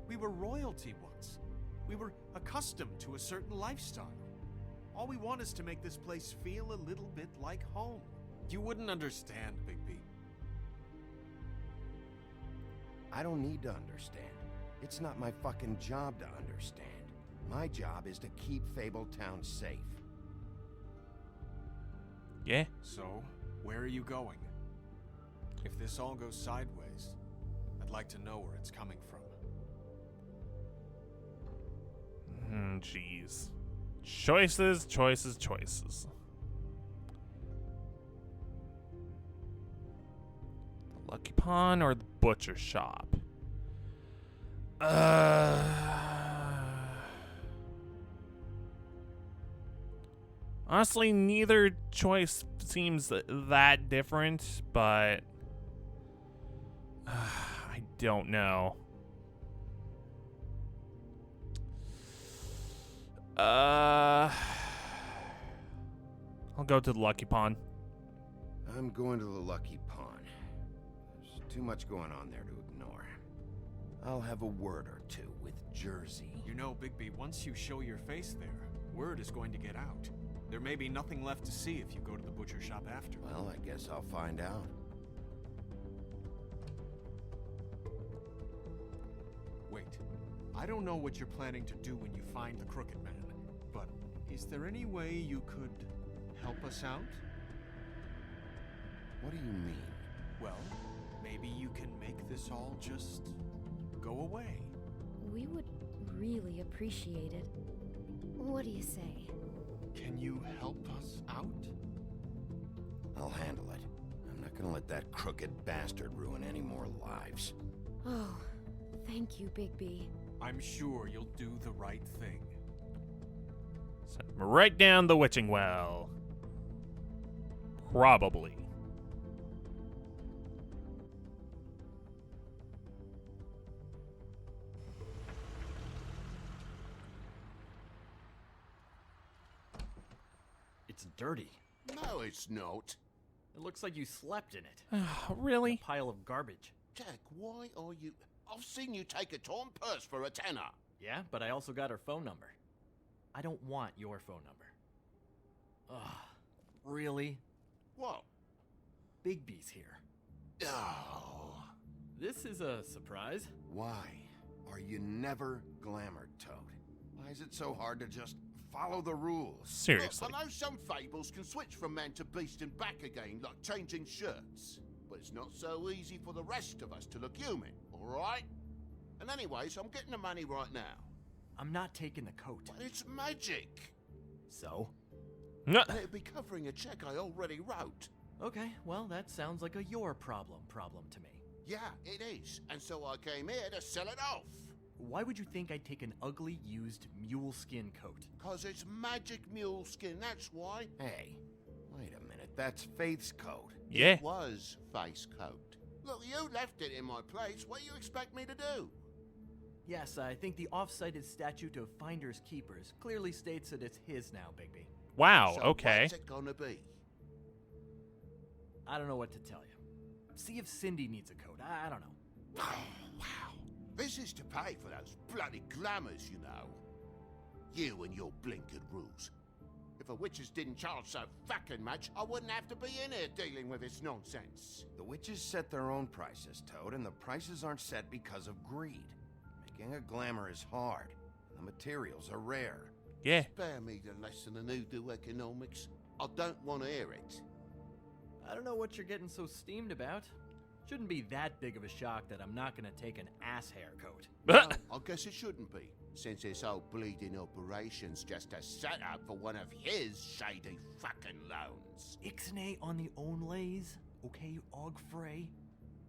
S7: We were royalty once. We were accustomed to a certain lifestyle. All we want is to make this place feel a little bit like home. You wouldn't understand, Bigby.
S2: I don't need to understand. It's not my fucking job to understand. My job is to keep Fabletown safe.
S1: Yeah.
S7: So, where are you going? If this all goes sideways, I'd like to know where it's coming from.
S1: Jeez. Choices, choices, choices. The Lucky Pawn or the butcher shop? Honestly, neither choice seems that different, but I don't know. I'll go to the Lucky Pawn.
S2: I'm going to the Lucky Pawn. There's too much going on there to ignore. I'll have a word or two with Jersey.
S7: You know, Bigby, once you show your face there, word is going to get out. There may be nothing left to see if you go to the butcher shop after.
S2: Well, I guess I'll find out.
S7: Wait, I don't know what you're planning to do when you find the Crooked Man, but is there any way you could help us out?
S2: What do you mean?
S7: Well, maybe you can make this all just go away.
S11: We would really appreciate it. What do you say?
S7: Can you help us out?
S2: I'll handle it. I'm not gonna let that crooked bastard ruin any more lives.
S11: Oh, thank you, Bigby.
S7: I'm sure you'll do the right thing.
S1: Send him right down the witching well. Probably.
S13: It's dirty.
S3: No, it's not.
S13: It looks like you slept in it.
S1: Really?
S13: A pile of garbage.
S3: Jack, why are you... I've seen you take a torn purse for a tenner.
S13: Yeah, but I also got her phone number. I don't want your phone number. Ugh, really?
S3: What?
S13: Bigby's here.
S3: Oh.
S13: This is a surprise.
S2: Why are you never glamored, Toad? Why is it so hard to just follow the rules?
S1: Seriously.
S3: Look, I know some fables can switch from man to beast and back again, like changing shirts. But it's not so easy for the rest of us to look human, alright? And anyways, I'm getting the money right now.
S13: I'm not taking the coat.
S3: But it's magic.
S13: So?
S1: No.
S3: It'd be covering a check I already wrote.
S13: Okay, well, that sounds like a your problem to me.
S3: Yeah, it is. And so I came here to sell it off.
S13: Why would you think I'd take an ugly, used mule skin coat?
S3: 'Cause it's magic mule skin, that's why.
S2: Hey, wait a minute. That's Faith's coat.
S1: Yeah.
S3: It was face coat. Look, you left it in my place. What do you expect me to do?
S13: Yes, I think the off-cited statute of Finders Keepers clearly states that it's his now, Bigby.
S1: Wow,
S3: So
S1: okay.
S3: what's it gonna be?
S13: I don't know what to tell you. See if Cindy needs a coat. I don't know.
S3: Oh, wow. This is to pay for those bloody glamours, you know. You and your blinkered rules. If the witches didn't charge so fucking much, I wouldn't have to be in here dealing with this nonsense.
S2: The witches set their own prices, Toad, and the prices aren't set because of greed. Making a glamour is hard, and the materials are rare.
S1: Yeah.
S3: Spare me the lesson in hoodoo economics. I don't want to hear it.
S13: I don't know what you're getting so steamed about. Shouldn't be that big of a shock that I'm not gonna take an ass hair coat.
S3: Well, I guess it shouldn't be, since this whole bleeding operation's just a setup for one of his shady fucking loans.
S13: Ixnay on the onlays, okay, Ogfrey?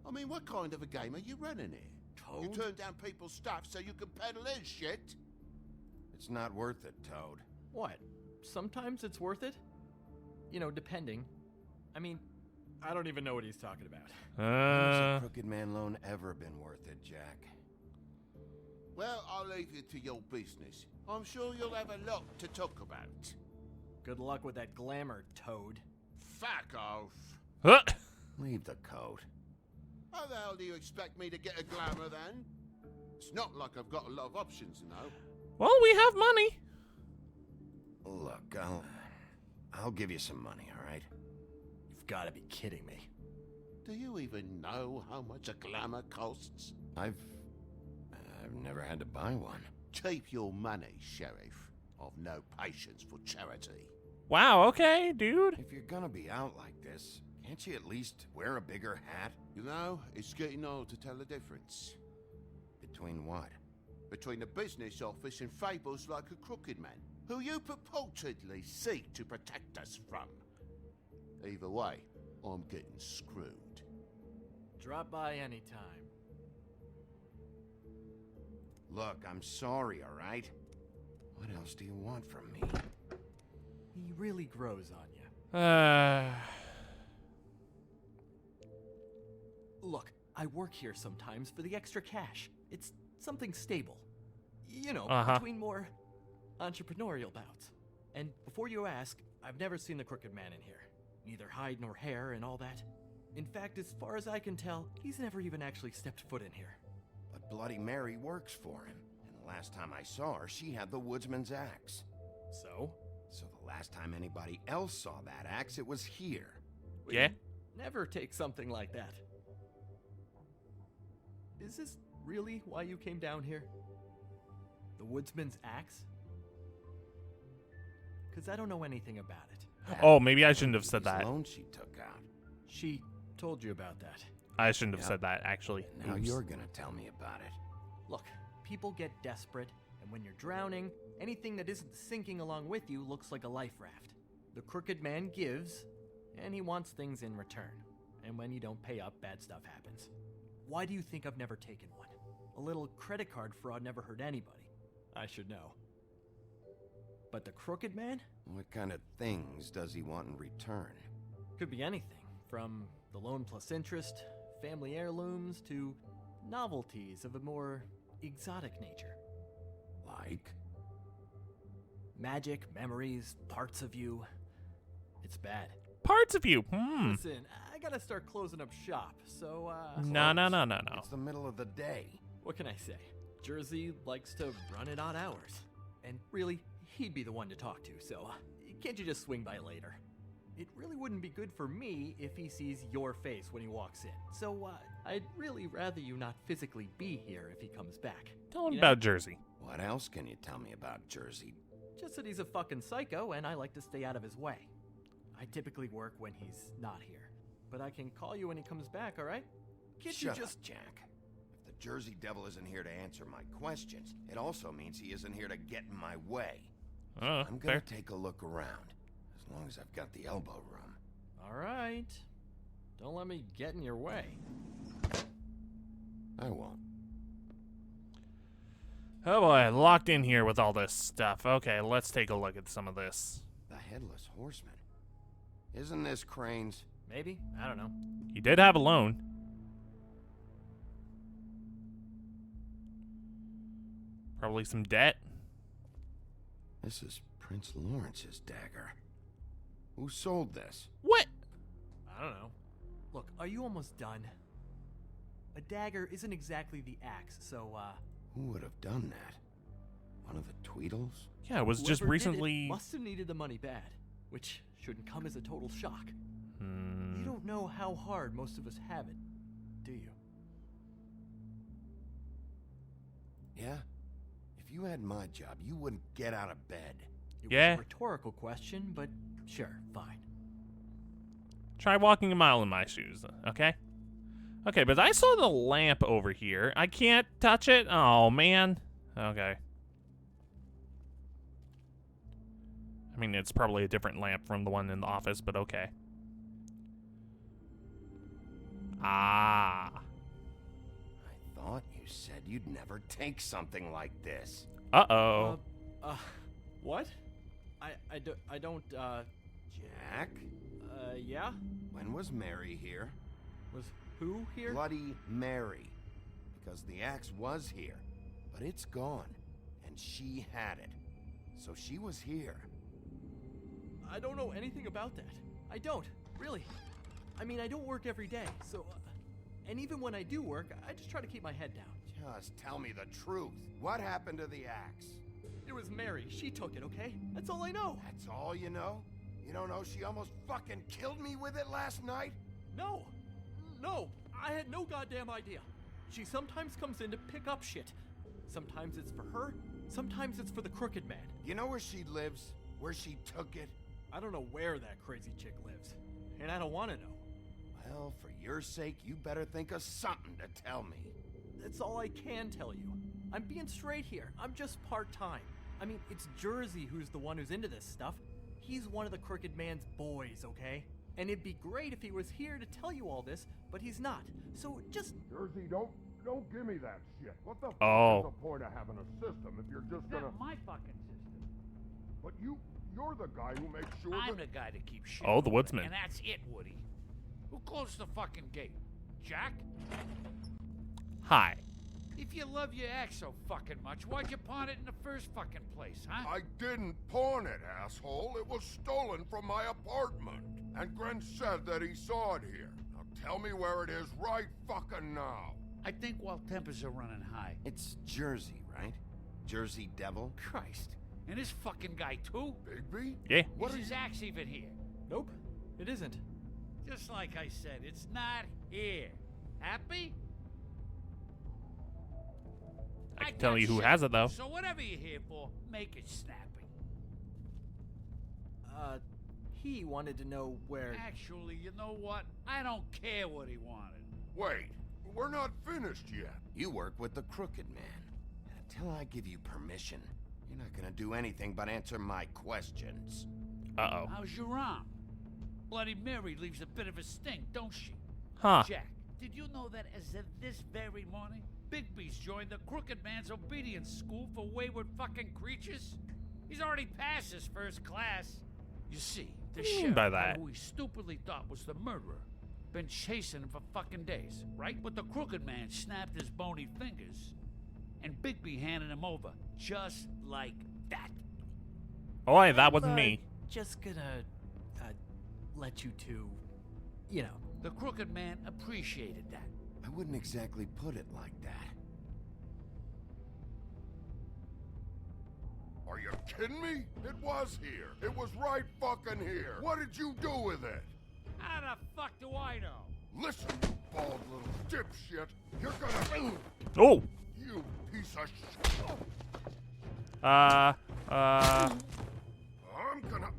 S3: I mean, what kind of a game are you running here?
S13: Toad?
S3: You turn down people's stuff so you can peddle his shit?
S2: It's not worth it, Toad.
S13: What? Sometimes it's worth it? You know, depending. I mean, I don't even know what he's talking about.
S2: When has a Crooked Man loan ever been worth it, Jack?
S3: Well, I'll leave it to your business. I'm sure you'll have a lot to talk about.
S13: Good luck with that glamour, Toad.
S3: Fuck off.
S1: Huh.
S2: Leave the coat.
S3: How the hell do you expect me to get a glamour then? It's not like I've got a lot of options, you know.
S1: Well, we have money.
S2: Look, I'll give you some money, all right?
S13: You've got to be kidding me.
S3: Do you even know how much a glamour costs?
S2: I've never had to buy one.
S3: Keep your money, Sheriff. I've no patience for charity.
S1: Wow, okay, dude.
S2: If you're gonna be out like this, can't you at least wear a bigger hat?
S3: You know, it's getting hard to tell the difference.
S2: Between what?
S3: Between the business office and fables like a crooked man, who you purportedly seek to protect us from. Either way, I'm getting screwed.
S13: Drop by anytime.
S2: Look, I'm sorry, all right? What else do you want from me?
S13: he really grows on you. Look, I work here sometimes for the extra cash. It's something stable. You know, between more entrepreneurial bouts. And before you ask, I've never seen the Crooked Man in here. Neither hide nor hair and all that. In fact, as far as I can tell, he's never even actually stepped foot in here.
S2: But Bloody Mary works for him. And the last time I saw her, she had the woodsman's axe.
S13: So?
S2: So the last time anybody else saw that axe, it was here.
S1: Yeah?
S13: Never take something like that. Is this really why you came down here? The woodsman's axe? Because I don't know anything about it.
S1: Oh, maybe I shouldn't have said that.
S2: Loan she took out.
S13: She told you about that.
S1: I shouldn't have said that, actually.
S2: Now you're gonna tell me about it.
S13: Look, people get desperate, and when you're drowning, anything that isn't sinking along with you looks like a life raft. The Crooked Man gives, and he wants things in return. And when you don't pay up, bad stuff happens. Why do you think I've never taken one? A little credit card fraud never hurt anybody. I should know. But the Crooked Man?
S2: What kind of things does he want in return?
S13: Could be anything, from the loan plus interest, family heirlooms, to novelties of a more exotic nature.
S2: Like?
S13: Magic, memories, parts of you. It's bad.
S1: Parts of you.
S13: Listen, I gotta start closing up shop, so,
S1: No.
S2: It's the middle of the day.
S13: What can I say? Jersey likes to run at odd hours. And really, he'd be the one to talk to, so can't you just swing by later? It really wouldn't be good for me if he sees your face when he walks in. So, I'd really rather you not physically be here if he comes back.
S1: Tell him about Jersey.
S2: What else can you tell me about Jersey?
S13: Just that he's a fucking psycho and I like to stay out of his way. I typically work when he's not here. But I can call you when he comes back, alright?
S2: Shut up, Jack. If the Jersey Devil isn't here to answer my questions, it also means he isn't here to get in my way. I'm gonna take a look around, as long as I've got the elbow room.
S13: Alright. Don't let me get in your way.
S2: I won't.
S1: Oh boy, locked in here with all this stuff. Okay, let's take a look at some of this.
S2: The Headless Horseman. Isn't this Crane's?
S13: Maybe? I don't know.
S1: He did have a loan. Probably some debt.
S2: This is Prince Lawrence's dagger. Who sold this?
S1: What?
S13: I don't know. Look, are you almost done? A dagger isn't exactly the axe, so,
S2: Who would have done that? One of the Tweedles?
S1: Yeah, it was just recently...
S13: must have needed the money bad, which shouldn't come as a total shock. You don't know how hard most of us have it, do you?
S2: Yeah? If you had my job, you wouldn't get out of bed.
S13: It was a rhetorical question, but sure, fine.
S1: Try walking a mile in my shoes, okay? Okay, but I saw the lamp over here. I can't touch it? Oh, man. Okay. I mean, it's probably a different lamp from the one in the office, but okay. Ah.
S2: I thought you said you'd never take something like this.
S1: Uh-oh.
S13: What? I don't,
S2: Jack?
S13: Yeah?
S2: When was Mary here?
S13: Was who here?
S2: Bloody Mary. Because the axe was here, but it's gone, and she had it. So she was here.
S13: I don't know anything about that. I don't, really. I mean, I don't work every day, so... and even when I do work, I just try to keep my head down.
S2: Just tell me the truth. What happened to the axe?
S13: It was Mary. She took it, okay? That's all I know.
S2: That's all you know? You don't know she almost fucking killed me with it last night?
S13: No. No. I had no goddamn idea. She sometimes comes in to pick up shit. Sometimes it's for her. Sometimes it's for the Crooked Man.
S2: You know where she lives? Where she took it?
S13: I don't know where that crazy chick lives. And I don't want to know.
S2: Well, for your sake, you better think of something to tell me.
S13: That's all I can tell you. I'm being straight here. I'm just part-time. I mean, it's Jersey who's the one who's into this stuff. He's one of the Crooked Man's boys, okay? And it'd be great if he was here to tell you all this, but he's not. So just...
S14: Jersey, don't give me that shit. What the fuck is the point of having a system if you're just gonna...
S10: That's my fucking system.
S14: But you You're the guy who makes sure
S15: I'm
S14: that...
S15: the guy that keeps shit.
S1: Oh, the
S15: moving,
S1: woodsman.
S15: And that's it, Woody. Who closed the fucking gate? Jack?
S1: Hi.
S15: If you love your ex so fucking much, why'd you pawn it in the first fucking place, huh?
S14: I didn't pawn it, asshole. It was stolen from my apartment. And Gren said that he saw it here. Now tell me where it is right fucking now.
S15: I think while tempers are running high.
S2: It's Jersey, right? Jersey Devil?
S15: Christ. And this fucking guy, too?
S14: Bigby?
S1: Yeah.
S15: What is his axe even here?
S13: Nope, it isn't.
S15: Just like I said, it's not here. Happy?
S1: I can tell you who has it, though.
S15: So whatever you're here for, make it snappy.
S13: He wanted to know where...
S15: Actually, you know what? I don't care what he wanted.
S14: Wait, we're not finished yet.
S2: You work with the Crooked Man. And until I give you permission, you're not gonna do anything but answer my questions.
S1: Uh-oh.
S15: How's your arm? Bloody Mary leaves a bit of a stink, don't she?
S1: Huh.
S15: Jack, did you know that as of this very morning, Bigby's joined the Crooked Man's obedience school for wayward fucking creatures? He's already passed his first class. You see, the sheriff,
S1: by that?
S15: who he stupidly thought was the murderer, been chasing him for fucking days, right? But the Crooked Man snapped his bony fingers, and Bigby handed him over, just like that.
S1: Oh, yeah, that wasn't me.
S13: Just gonna, let you two, you know.
S15: The Crooked Man appreciated that.
S2: I wouldn't exactly put it like that.
S14: Are you kidding me? It was here. It was right fucking here. What did you do with it?
S15: How the fuck do I know?
S14: Listen, you bald little dipshit. You're gonna...
S1: Oh!
S14: You piece of shit.
S1: I'm
S14: gonna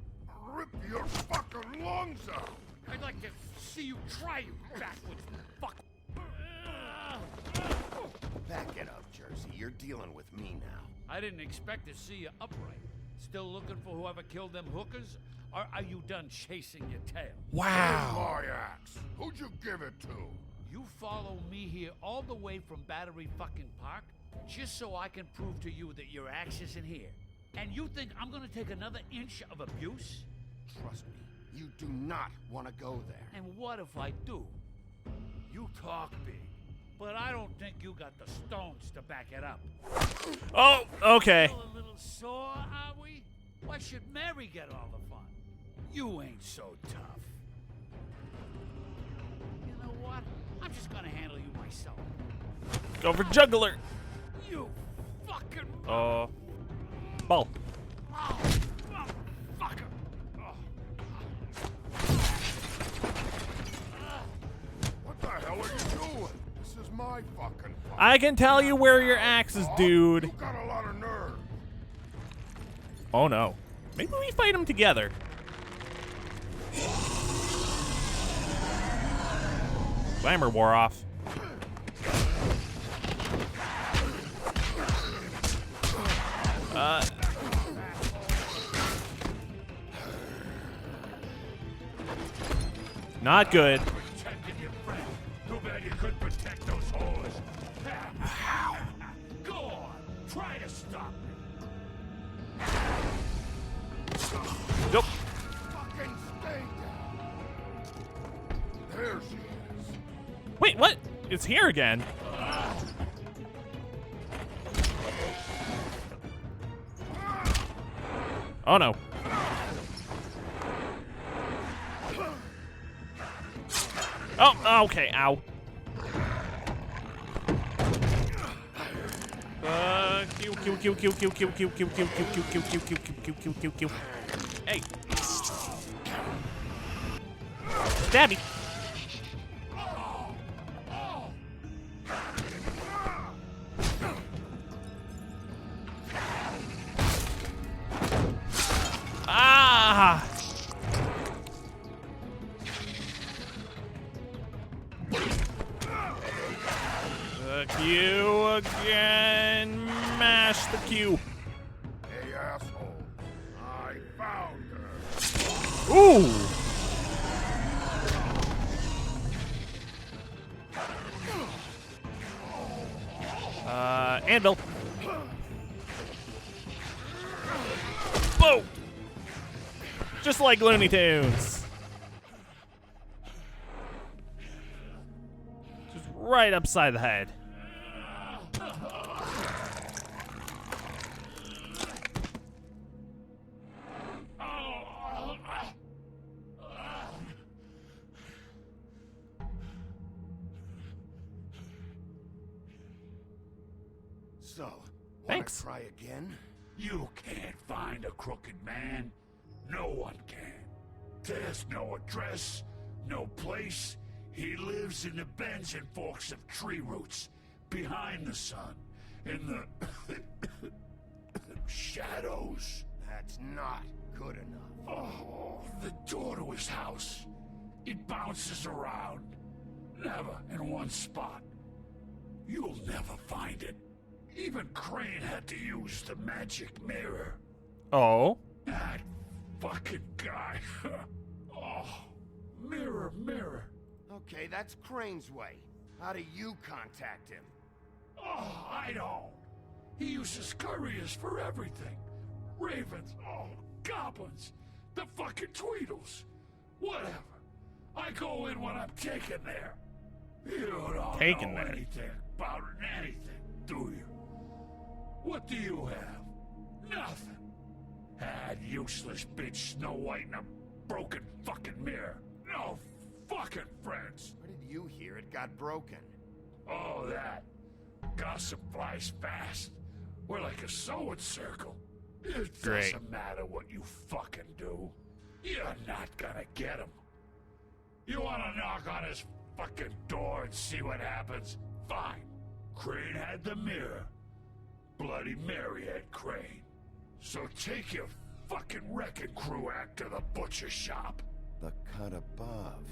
S14: rip your fucking lungs out.
S15: I'd like to see you try, you backwards fuck.
S2: Back it up, Jersey. You're dealing with me now.
S15: I didn't expect to see you upright. Still looking for whoever killed them hookers? Or are you done chasing your tail?
S1: Wow.
S14: My axe. Who'd you give it to?
S15: You follow me here all the way from Battery fucking Park just so I can prove to you that your axe isn't here. And you think I'm gonna take another inch of abuse?
S2: Trust me, you do not want to go there.
S15: And what if I do? You talk big, but I don't think you got the stones to back it up.
S1: Oh, okay.
S15: Still a little sore, are we? Why should Mary get all the fun? You ain't so tough. You know what? I'm just gonna handle you myself.
S1: Go for juggler.
S15: You fucking...
S1: Ball.
S15: Oh, fucker.
S14: What the hell are you doing? This is my fucking fight.
S1: I can tell you where your axe is, dude.
S14: You got a lot of nerve.
S1: Oh, no. Maybe we fight them together. Glamour wore off. Not good.
S15: Protecting your friend. Too bad you couldn't protect those whores. Go on. Try to stop me.
S1: Nope.
S14: Fucking stay down. There she is.
S1: Wait, what? It's here again. Oh, no. Oh, okay. Ow. Q. Hey. Stabby. Ah. The Q again. Mash the Q.
S14: Hey, asshole. I found her.
S1: Ooh. Anvil. Boom. just like Looney Tunes. Just right upside the head.
S2: So,
S1: Thanks.
S2: wanna try again?
S16: You can't find a crooked man. No one can. There's no address, no place. He lives in the bends and forks of tree roots, behind the sun, in the shadows.
S2: That's not good enough.
S16: Oh, the door to his house. It bounces around. Never in one spot. You'll never find it. Even Crane had to use the magic mirror.
S1: Oh?
S16: That fucking guy. Oh, mirror, mirror.
S2: Okay, that's Crane's way. How do you contact him?
S16: Oh, I don't. He uses couriers for everything. Ravens, oh, goblins, the fucking Tweedles. Whatever. I go in when I'm taken there. You don't
S1: Taken
S16: know
S1: there.
S16: anything about anything, do you? What do you have? Nothing. That useless bitch Snow White and a broken fucking mirror. No fucking friends.
S2: Where did you hear it got broken?
S16: Oh, that. Gossip flies fast. We're like a sewing circle. It
S1: Great.
S16: doesn't matter what you fucking do. You're not gonna get him. You wanna knock on his fucking door and see what happens? Fine. Crane had the mirror. Bloody Mary had Crane. So take your fucking wrecking crew act to the butcher shop.
S2: The cut above.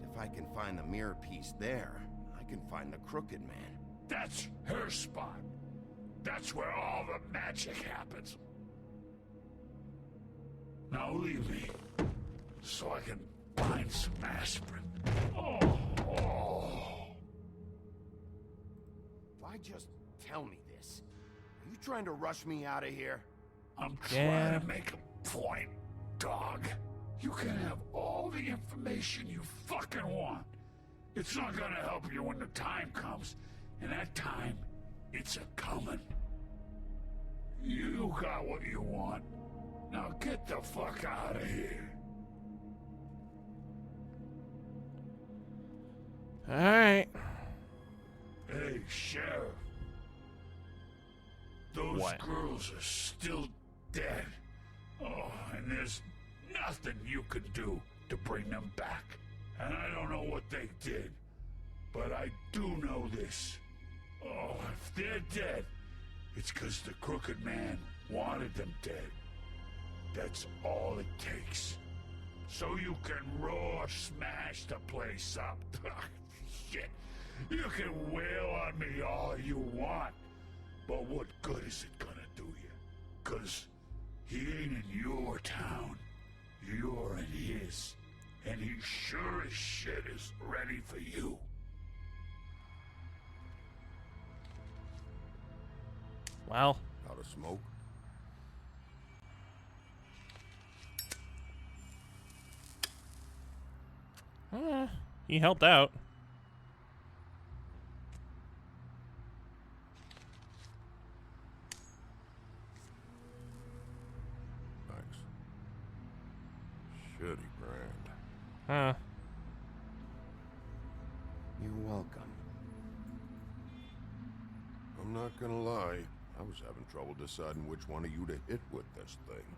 S2: If I can find the mirror piece there, I can find the Crooked Man.
S16: That's her spot. That's where all the magic happens. Now leave me, so I can find some aspirin. Oh.
S2: Why just tell me this? Are you trying to rush me out of here?
S16: I'm trying to make a point, dog. You can have all the information you fucking want. It's not gonna help you when the time comes, and that time, it's a-comin'. You got what you want. Now get the fuck out of here.
S1: Alright.
S16: Hey, Sheriff. Those
S1: What?
S16: girls are still dead. Oh, and there's nothing you can do to bring them back. And I don't know what they did, but I do know this. Oh, if they're dead, it's because the Crooked Man wanted them dead. That's all it takes. So you can roar smash the place up. Shit. You can wail on me all you want. But what good is it gonna do you? 'Cause he ain't in your town. You're in his. And he sure as shit is ready for you.
S1: Well.
S14: Out of smoke?
S1: He helped out.
S14: Thanks. Shitty brand.
S1: Huh.
S2: You're welcome.
S14: I'm not gonna lie. I was having trouble deciding which one of you to hit with this thing.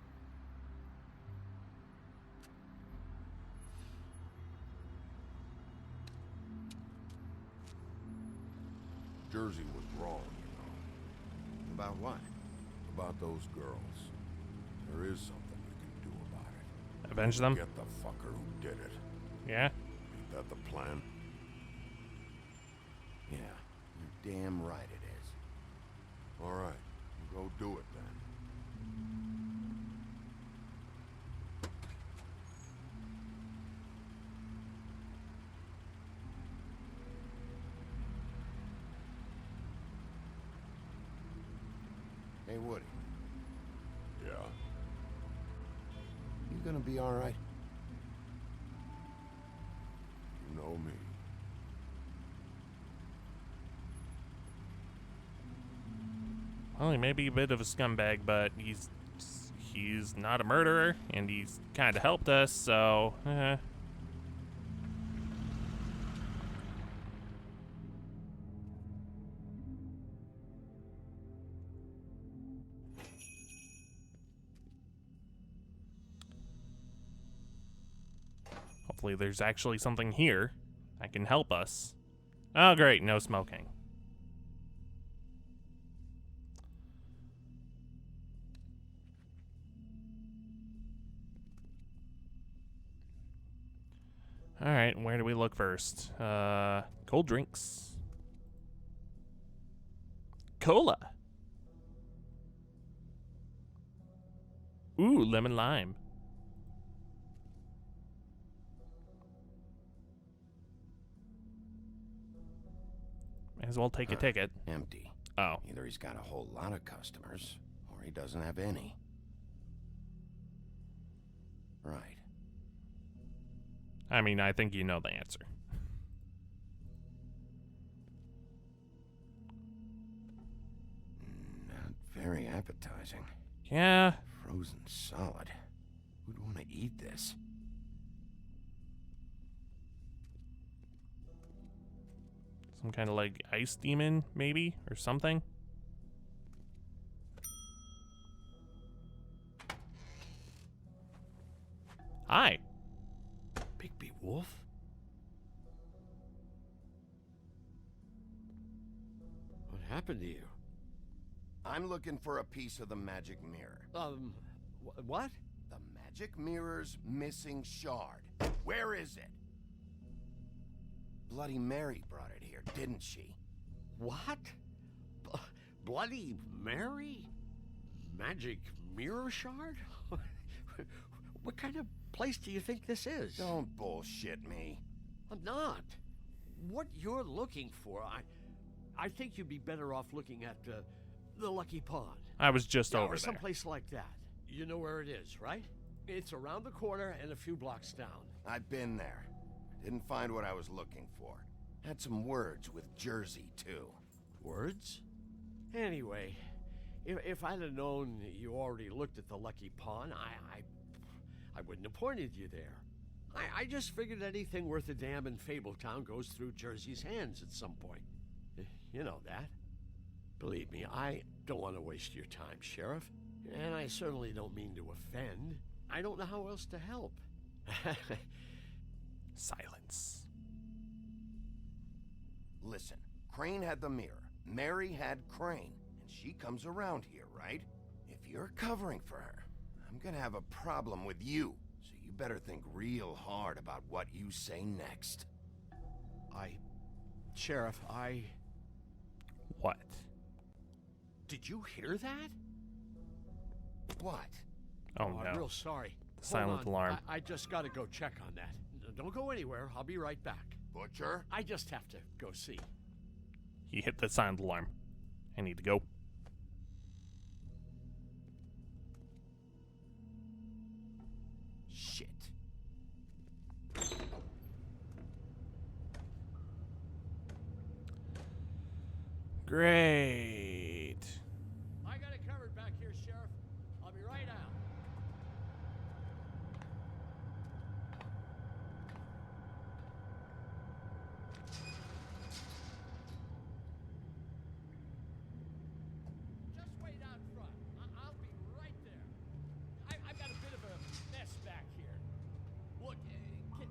S14: Jersey was wrong, you know.
S2: About what?
S14: About those girls. There is something we can do about it.
S1: Avenge them?
S14: Get the fucker who did it.
S1: Yeah?
S14: Ain't that the plan?
S2: Yeah, you're damn right it is.
S14: All right, go do it then.
S2: Hey, Woody.
S14: Yeah?
S2: You gonna be all right?
S14: You know me.
S1: Well, he may be a bit of a scumbag, but he's not a murderer, and he's kind of helped us, so... Hopefully there's actually something here that can help us. Oh, great, no smoking. Alright, where do we look first? Cold drinks. Cola. Ooh, lemon lime. May as well take a ticket.
S2: Empty.
S1: Oh.
S2: Either he's got a whole lot of customers, or he doesn't have any. Right.
S1: I mean, I think you know the answer.
S2: Not very appetizing.
S1: Yeah.
S2: Frozen solid. Who'd want to eat this?
S1: Some kind of like ice demon, maybe, or something. Hi.
S17: Bigby Wolf? What happened to you?
S2: I'm looking for a piece of the magic mirror.
S17: What?
S2: The magic mirror's missing shard. Where is it? Bloody Mary brought it here, didn't she?
S17: What? Bloody Mary? Magic mirror shard? What kind of place do you think this is?
S2: Don't bullshit me.
S17: I'm not. What you're looking for, I think you'd be better off looking at the Lucky Pond.
S1: I was just over
S17: or
S1: there.
S17: someplace like that. You know where it is, right? It's around the corner and a few blocks down.
S2: I've been there. Didn't find what I was looking for. Had some words with Jersey, too.
S17: Words? Anyway, if I'd have known you already looked at the Lucky Pond, I wouldn't have pointed you there. I just figured anything worth a damn in Fabletown goes through Jersey's hands at some point. You know that. Believe me, I don't want to waste your time, Sheriff. And I certainly don't mean to offend. I don't know how else to help.
S1: Silence.
S2: Listen, Crane had the mirror. Mary had Crane. And she comes around here, right? If you're covering for her, I'm gonna have a problem with you. So you better think real hard about what you say next.
S17: Sheriff,
S1: What?
S17: Did you hear that?
S2: What?
S1: Oh,
S17: I'm
S1: no.
S17: real sorry.
S1: The silent alarm.
S17: I just gotta go check on that. Don't go anywhere. I'll be right back.
S14: Butcher?
S17: I just have to go see.
S1: He hit the silent alarm. I need to go.
S2: Shit.
S1: Great.
S17: I got it covered back here, Sheriff. I'll be right out. Just wait out front. I'll be right there. I've got a bit of a mess back here. Look,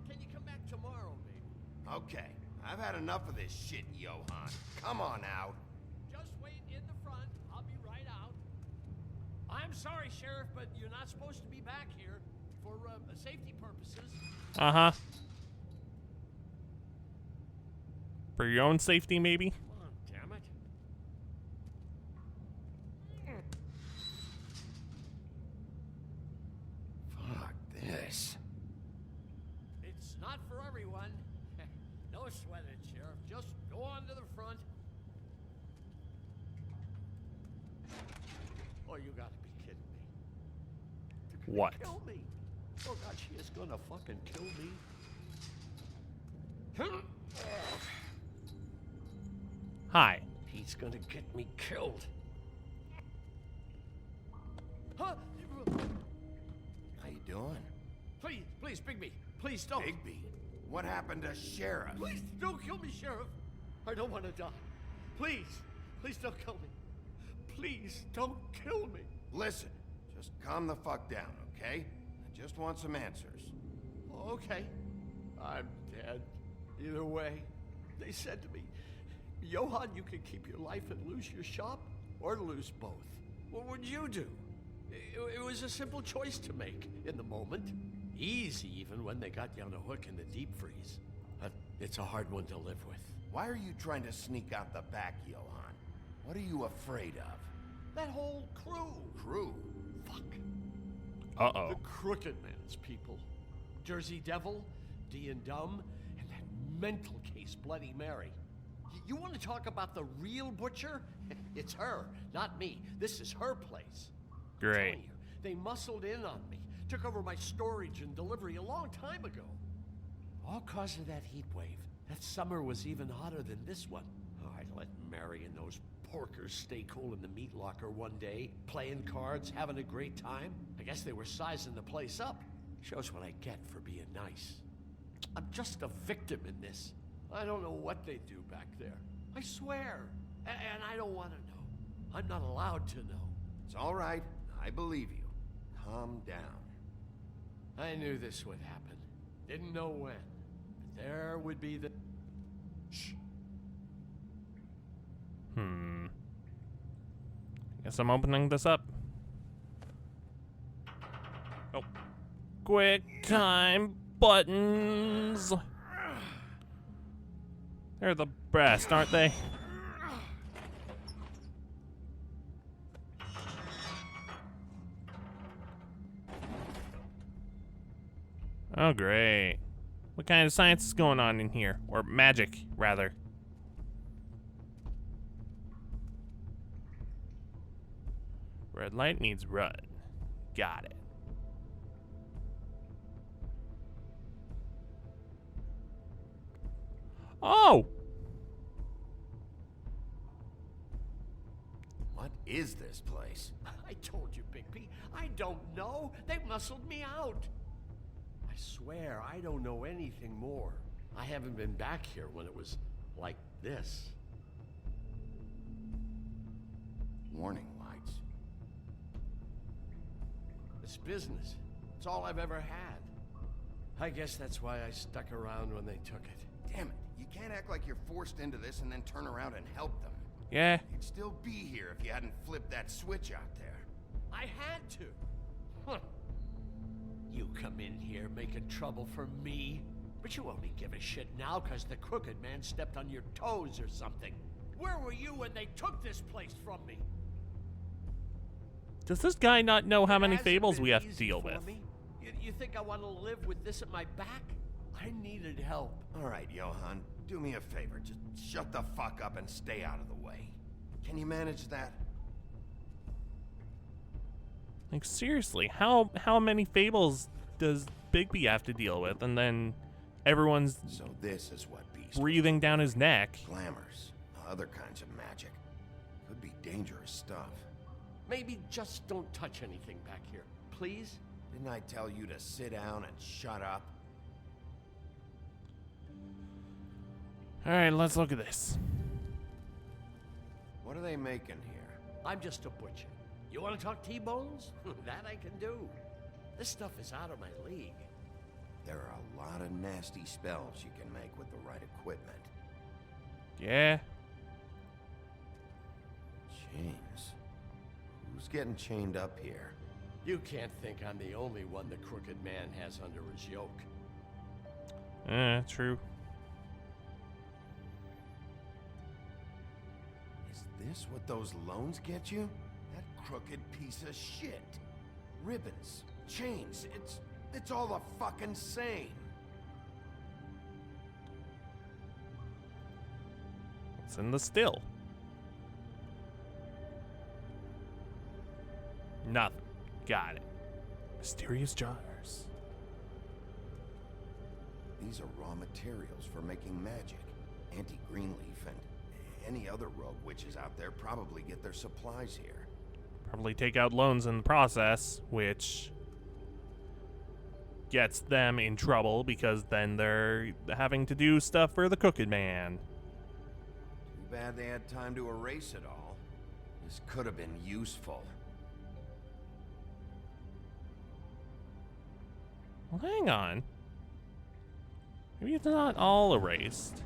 S17: can you come back tomorrow, maybe?
S2: Okay, I've had enough of this shit, Johan. Come on out.
S17: Just wait in the front. I'll be right out. I'm sorry, Sheriff, but you're not supposed to be back here for safety purposes.
S1: Uh-huh. For your own safety, maybe?
S17: Come on, damn it.
S2: Fuck this.
S17: It's not for everyone. No sweat it, Sheriff. Just go on to the front. Oh, you gotta be kidding me.
S1: What?
S17: Kill me. Oh God, she is gonna fucking kill me.
S1: Hi.
S17: He's gonna get me killed.
S2: How you doing?
S17: Please, please, Bigby, please don't.
S2: Bigby? What happened to Sheriff?
S17: Please don't kill me, Sheriff. I don't want to die. Please, please don't kill me. Please don't kill me.
S2: Listen, just calm the fuck down, okay? I just want some answers.
S17: Okay, I'm dead. Either way, they said to me, Johann, you can keep your life and lose your shop, or lose both. What would you do? It was a simple choice to make in the moment. Easy even when they got you on a hook in the deep freeze. But it's a hard one to live with.
S2: Why are you trying to sneak out the back, Johann? What are you afraid of?
S17: That whole crew.
S2: Crew?
S17: Fuck.
S1: Uh-oh.
S17: The Crooked Man's people. Jersey Devil, D and Dumb, and that mental case, Bloody Mary. You want to talk about the real butcher? It's her, not me. This is her place.
S1: Great.
S17: They muscled in on me, took over my storage and delivery a long time ago. All cause of that heat wave. That summer was even hotter than this one. Oh, I let Mary and those porkers stay cool in the meat locker one day, playing cards, having a great time. I guess they were sizing the place up. Shows what I get for being nice. I'm just a victim in this. I don't know what they do back there. I swear. And I don't want to know. I'm not allowed to know.
S2: It's all right. I believe you. Calm down.
S17: I knew this would happen. Didn't know when. But there would be the... Shh.
S1: Guess I'm opening this up. Oh. Quick time buttons. They're the best, aren't they? Oh, great. What kind of science is going on in here? Or magic, rather. Red light needs run. Got it. Oh!
S2: What is this place?
S17: I told you, Bigby. I don't know. They muscled me out. I swear, I don't know anything more. I haven't been back here when it was like this.
S2: Warning lights.
S17: It's business. It's all I've ever had. I guess that's why I stuck around when they took it.
S2: Damn it. You can't act like you're forced into this and then turn around and help them.
S1: Yeah.
S2: You'd still be here if you hadn't flipped that switch out there.
S17: I had to. Huh. You come in here making trouble for me, but you only give a shit now because the Crooked Man stepped on your toes or something. Where were you when they took this place from me?
S1: Does this guy not know how many fables we have to deal with?
S17: You think I want to live with this at my back? I needed help.
S2: All right, Johann, do me a favor. Just shut the fuck up and stay out of the way. Can you manage that?
S1: Like, seriously, how many fables does Bigby have to deal with? And then everyone's
S2: so this is what beast
S1: breathing down his neck.
S2: Glamours, other kinds of magic. Could be dangerous stuff.
S17: Maybe just don't touch anything back here, please?
S2: Didn't I tell you to sit down and shut up?
S1: All right, let's look at this.
S2: What are they making here?
S17: I'm just a butcher. You want to talk T-bones? That I can do. This stuff is out of my league.
S2: There are a lot of nasty spells you can make with the right equipment.
S1: Yeah.
S2: Chains. Who's getting chained up here?
S17: You can't think I'm the only one the Crooked Man has under his yoke.
S1: True.
S2: Is this what those loans get you? That crooked piece of shit. Ribbons, chains, it's all the fucking same.
S1: It's in the still. Nothing. Got it. Mysterious jars.
S2: These are raw materials for making magic. Auntie Greenleaf and any other rogue witches out there probably get their supplies here.
S1: Probably take out loans in the process, which gets them in trouble because then they're having to do stuff for the Crooked Man.
S2: Too bad they had time to erase it all. This could have been useful.
S1: Well, hang on. Maybe it's not all erased.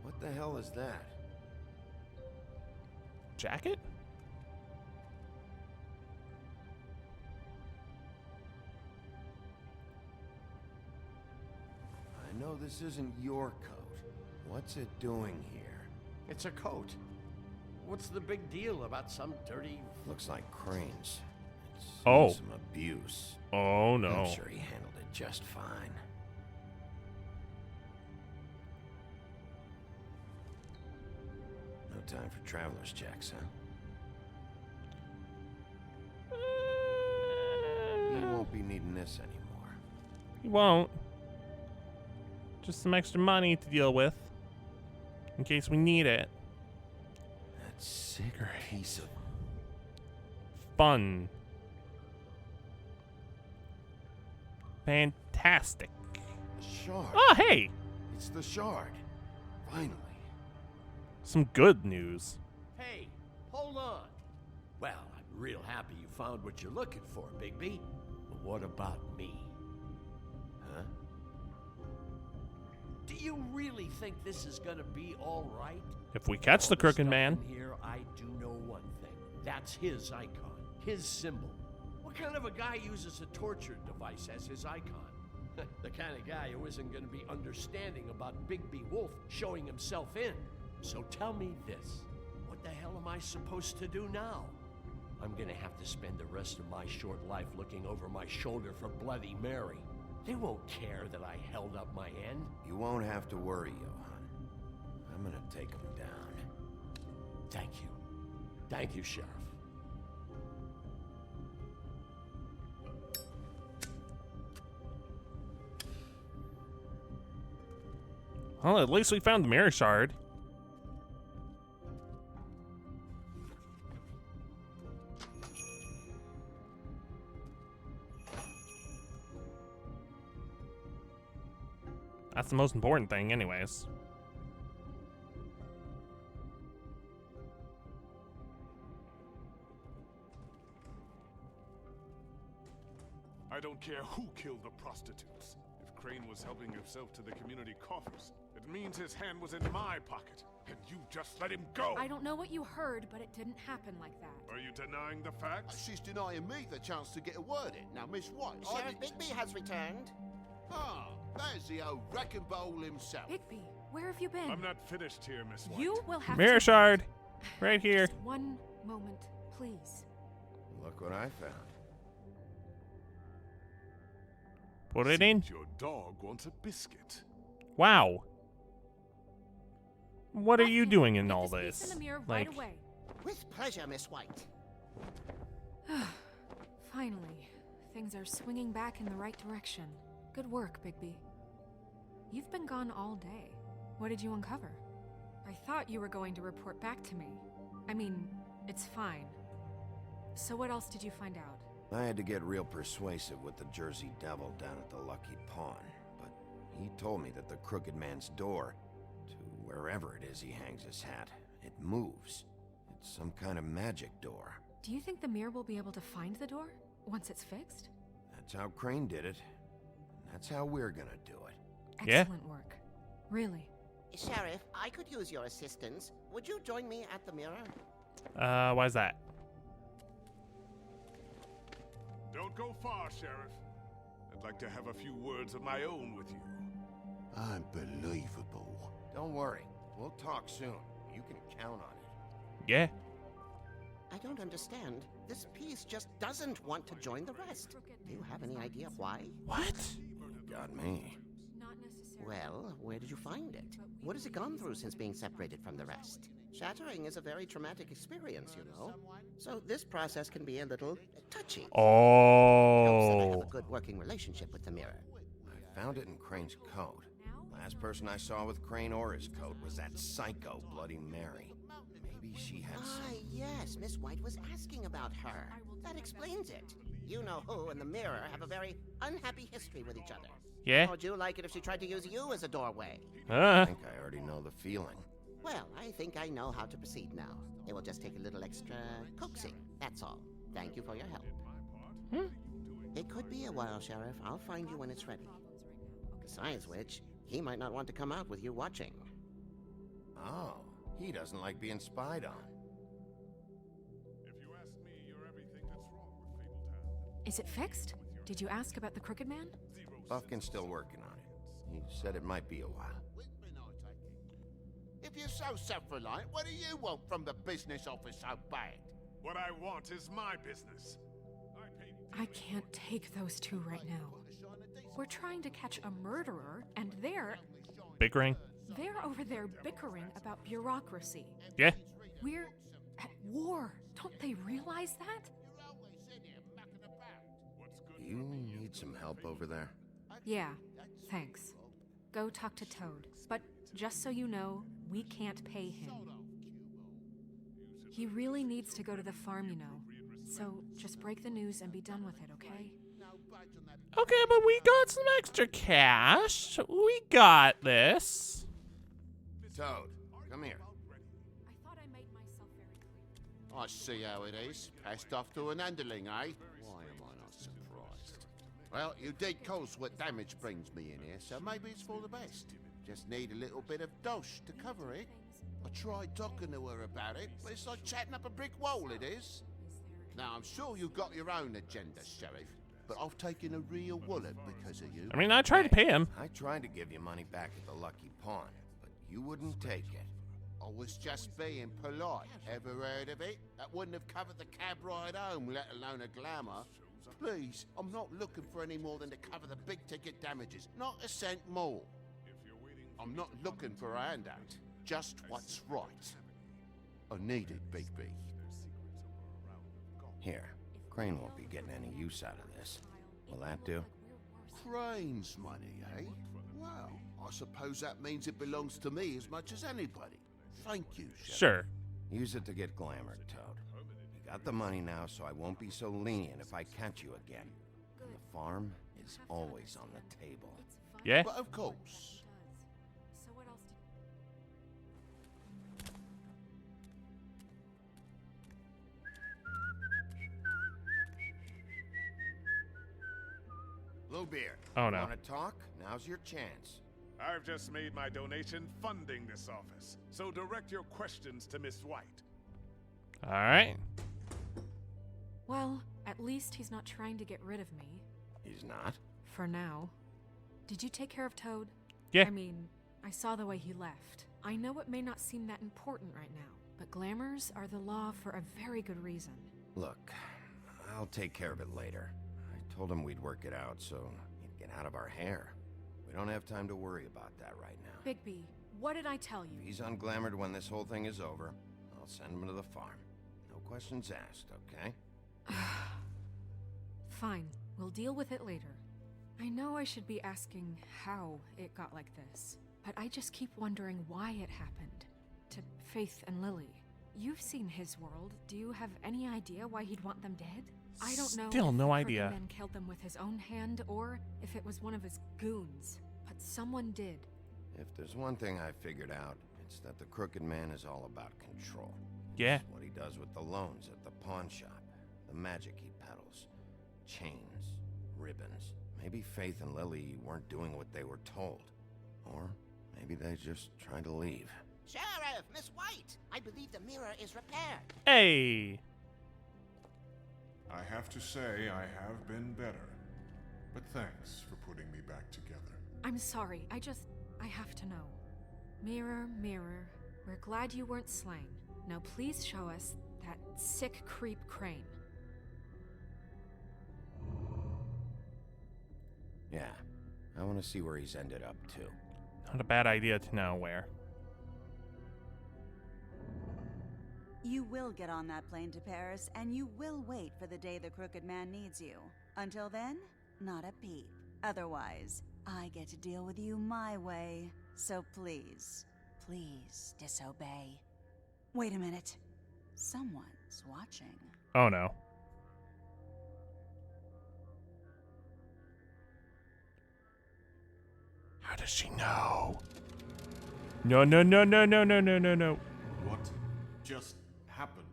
S2: What the hell is that?
S1: Jacket?
S2: I know this isn't your coat. What's it doing here?
S17: It's a coat. What's the big deal about some dirty...
S2: Looks like Crane's. It's
S1: Oh.
S2: some abuse.
S1: Oh no.
S2: I'm sure he handled it just fine. No time for traveler's checks, huh? You won't be needing this anymore.
S1: He won't. Just some extra money to deal with. In case we need it.
S2: That sick piece of...
S1: Fun. Fantastic.
S2: The shard.
S1: Oh, hey!
S2: It's the shard. Finally.
S1: Some good news.
S17: Hey, hold on. Well, I'm real happy you found what you're looking for, Bigby. But what about me? Huh? Do you really think this is gonna be all right?
S1: If we catch the Crooked Man.
S17: Here, I do know one thing. That's his icon, his symbol. What kind of a guy uses a torture device as his icon? The kind of guy who isn't going to be understanding about Bigby Wolf showing himself in. So tell me this. What the hell am I supposed to do now? I'm going to have to spend the rest of my short life looking over my shoulder for Bloody Mary. They won't care that I held up my end.
S2: You won't have to worry, Johann. I'm gonna take him down.
S17: Thank you. Thank you, Sheriff.
S1: Well, at least we found the mirror shard. That's the most important thing, anyways.
S18: I don't care who killed the prostitutes. If Crane was helping himself to the community coffers, it means his hand was in my pocket, and you just let him go!
S5: I don't know what you heard, but it didn't happen like that.
S18: Are you denying the facts?
S3: She's denying me the chance to get a word in. Now, Miss White...
S19: Sheriff Bigby has returned.
S3: Ah, there's the old wrecking bowl himself.
S5: Bigby, where have you been?
S18: I'm not finished here, Miss White.
S5: You will have
S1: Mirror
S5: to...
S1: shard! Right here.
S5: Just one moment, please.
S2: Look what I found.
S1: Put it in.
S18: Your dog wants a biscuit.
S1: Wow. What are you doing in
S5: Get
S1: all
S5: this piece
S1: this?
S5: in the mirror
S1: Like,
S5: right away.
S19: With pleasure, Miss White.
S5: Finally, things are swinging back in the right direction. Good work, Bigby. You've been gone all day. What did you uncover? I thought you were going to report back to me. I mean, it's fine. So what else did you find out?
S2: I had to get real persuasive with the Jersey Devil down at the Lucky Pawn, but he told me that the Crooked Man's door, to wherever it is he hangs his hat, it moves. It's some kind of magic door.
S5: Do you think the mirror will be able to find the door once it's fixed?
S2: That's how Crane did it. That's how we're gonna do it.
S5: Excellent work. Really.
S19: Sheriff, I could use your assistance. Would you join me at the mirror?
S1: Why's that?
S18: Don't go far, Sheriff. I'd like to have a few words of my own with you.
S3: Unbelievable.
S2: Don't worry. We'll talk soon. You can count on it.
S1: Yeah.
S19: I don't understand. This piece just doesn't want to join the rest. Do you have any idea why?
S1: What?
S2: Got me.
S19: Well, where did you find it? What has it gone through since being separated from the rest? Shattering is a very traumatic experience, you know. So this process can be a little touchy. Helps that I have
S1: Oh.
S19: a good working relationship with the mirror.
S2: I found it in Crane's coat. Last person I saw with Crane or his coat was that psycho Bloody Mary. Maybe she had some...
S19: Yes, Miss White was asking about her. That explains it. You know who and the mirror have a very unhappy history with each other.
S1: Yeah?
S19: How would you like it if she tried to use you as a doorway?
S2: I think I already know the feeling.
S19: Well, I think I know how to proceed now. It will just take a little extra coaxing, that's all. Thank you for your help. It could be a while, Sheriff. I'll find you when it's ready. Besides which, he might not want to come out with you watching.
S2: Oh, he doesn't like being spied on.
S5: Is it fixed? Did you ask about the Crooked Man?
S2: Buffkin's still working on it. He said it might be a while.
S3: If you're so self-reliant, what do you want from the business office so bad?
S18: What I want is my business.
S5: I can't take those two right now. We're trying to catch a murderer, and they're
S1: Bickering?
S5: over there bickering about bureaucracy.
S1: Yeah?
S5: We're at war. Don't they realize that?
S2: Do you need some help over there?
S5: Yeah, thanks. Go talk to Toad. But just so you know, we can't pay him. He really needs to go to the farm, you know. So just break the news and be done with it, okay?
S1: Okay, but we got some extra cash. We got this.
S2: Toad, come here.
S3: I see how it is. Passed off to an underling, eh? Why am I not surprised? Well, you did cause what damage brings me in here, so maybe it's for the best. Just need a little bit of dosh to cover it. I tried talking to her about it, but it's like chatting up a brick wall, it is. Now, I'm sure you've got your own agenda, Sheriff, but I've taken a real wallet because of you.
S1: I mean, I tried to pay him.
S2: I tried to give you money back at the Lucky Pawn, but you wouldn't take it.
S3: I was just being polite. Ever heard of it? That wouldn't have covered the cab ride home, let alone a glamour. Please, I'm not looking for any more than to cover the big ticket damages. Not a cent more. I'm not looking for a handout. Just what's right. I need it, Bigby.
S2: Here, Crane won't be getting any use out of this. Will that do?
S3: Crane's money, eh? Well, I suppose that means it belongs to me as much as anybody. Thank you, Sheriff.
S1: Sure.
S2: Use it to get glamored, Toad. You got the money now, so I won't be so lenient if I catch you again. And the farm is always on the table.
S1: Yeah?
S3: But of course.
S2: Bluebeard.
S1: Oh, no.
S2: Want to talk? Now's your chance.
S18: I've just made my donation funding this office, so direct your questions to Miss White.
S1: All right.
S5: Well, at least he's not trying to get rid of me.
S2: He's not?
S5: For now. Did you take care of Toad?
S1: Yeah.
S5: I mean, I saw the way he left. I know it may not seem that important right now, but glamours are the law for a very good reason.
S2: Look, I'll take care of it later. I told him we'd work it out so he'd get out of our hair. We don't have time to worry about that right now.
S5: Bigby, what did I tell you?
S2: If he's unglamored when this whole thing is over, I'll send him to the farm. No questions asked, okay?
S5: Fine, we'll deal with it later. I know I should be asking how it got like this, but I just keep wondering why it happened. To Faith and Lily. You've seen his world. Do you have any idea why he'd want them dead? I don't know
S1: Still
S5: if
S1: no
S5: the
S1: idea.
S5: Crooked Man killed them with his own hand or if it was one of his goons, but someone did.
S2: If there's one thing I figured out, it's that the Crooked Man is all about control.
S1: Yeah.
S2: It's what he does with the loans at the pawn shop, the magic he peddles, chains, ribbons. Maybe Faith and Lily weren't doing what they were told. Or maybe they just tried to leave.
S19: Sheriff, Miss White! I believe the mirror is repaired.
S1: Hey!
S18: I have to say I have been better. But thanks for putting me back together.
S5: I'm sorry, I have to know. Mirror, mirror, we're glad you weren't slain. Now please show us that sick creep Crane.
S2: Yeah, I want to see where he's ended up, too.
S1: Not a bad idea to know where.
S8: You will get on that plane to Paris, and you will wait for the day the Crooked Man needs you. Until then, not a peep. Otherwise, I get to deal with you my way. So please, please disobey. Wait a minute. Someone's watching.
S1: Oh no. How does she know? No, no, no, no, no, no, no, no, no.
S7: What just happened?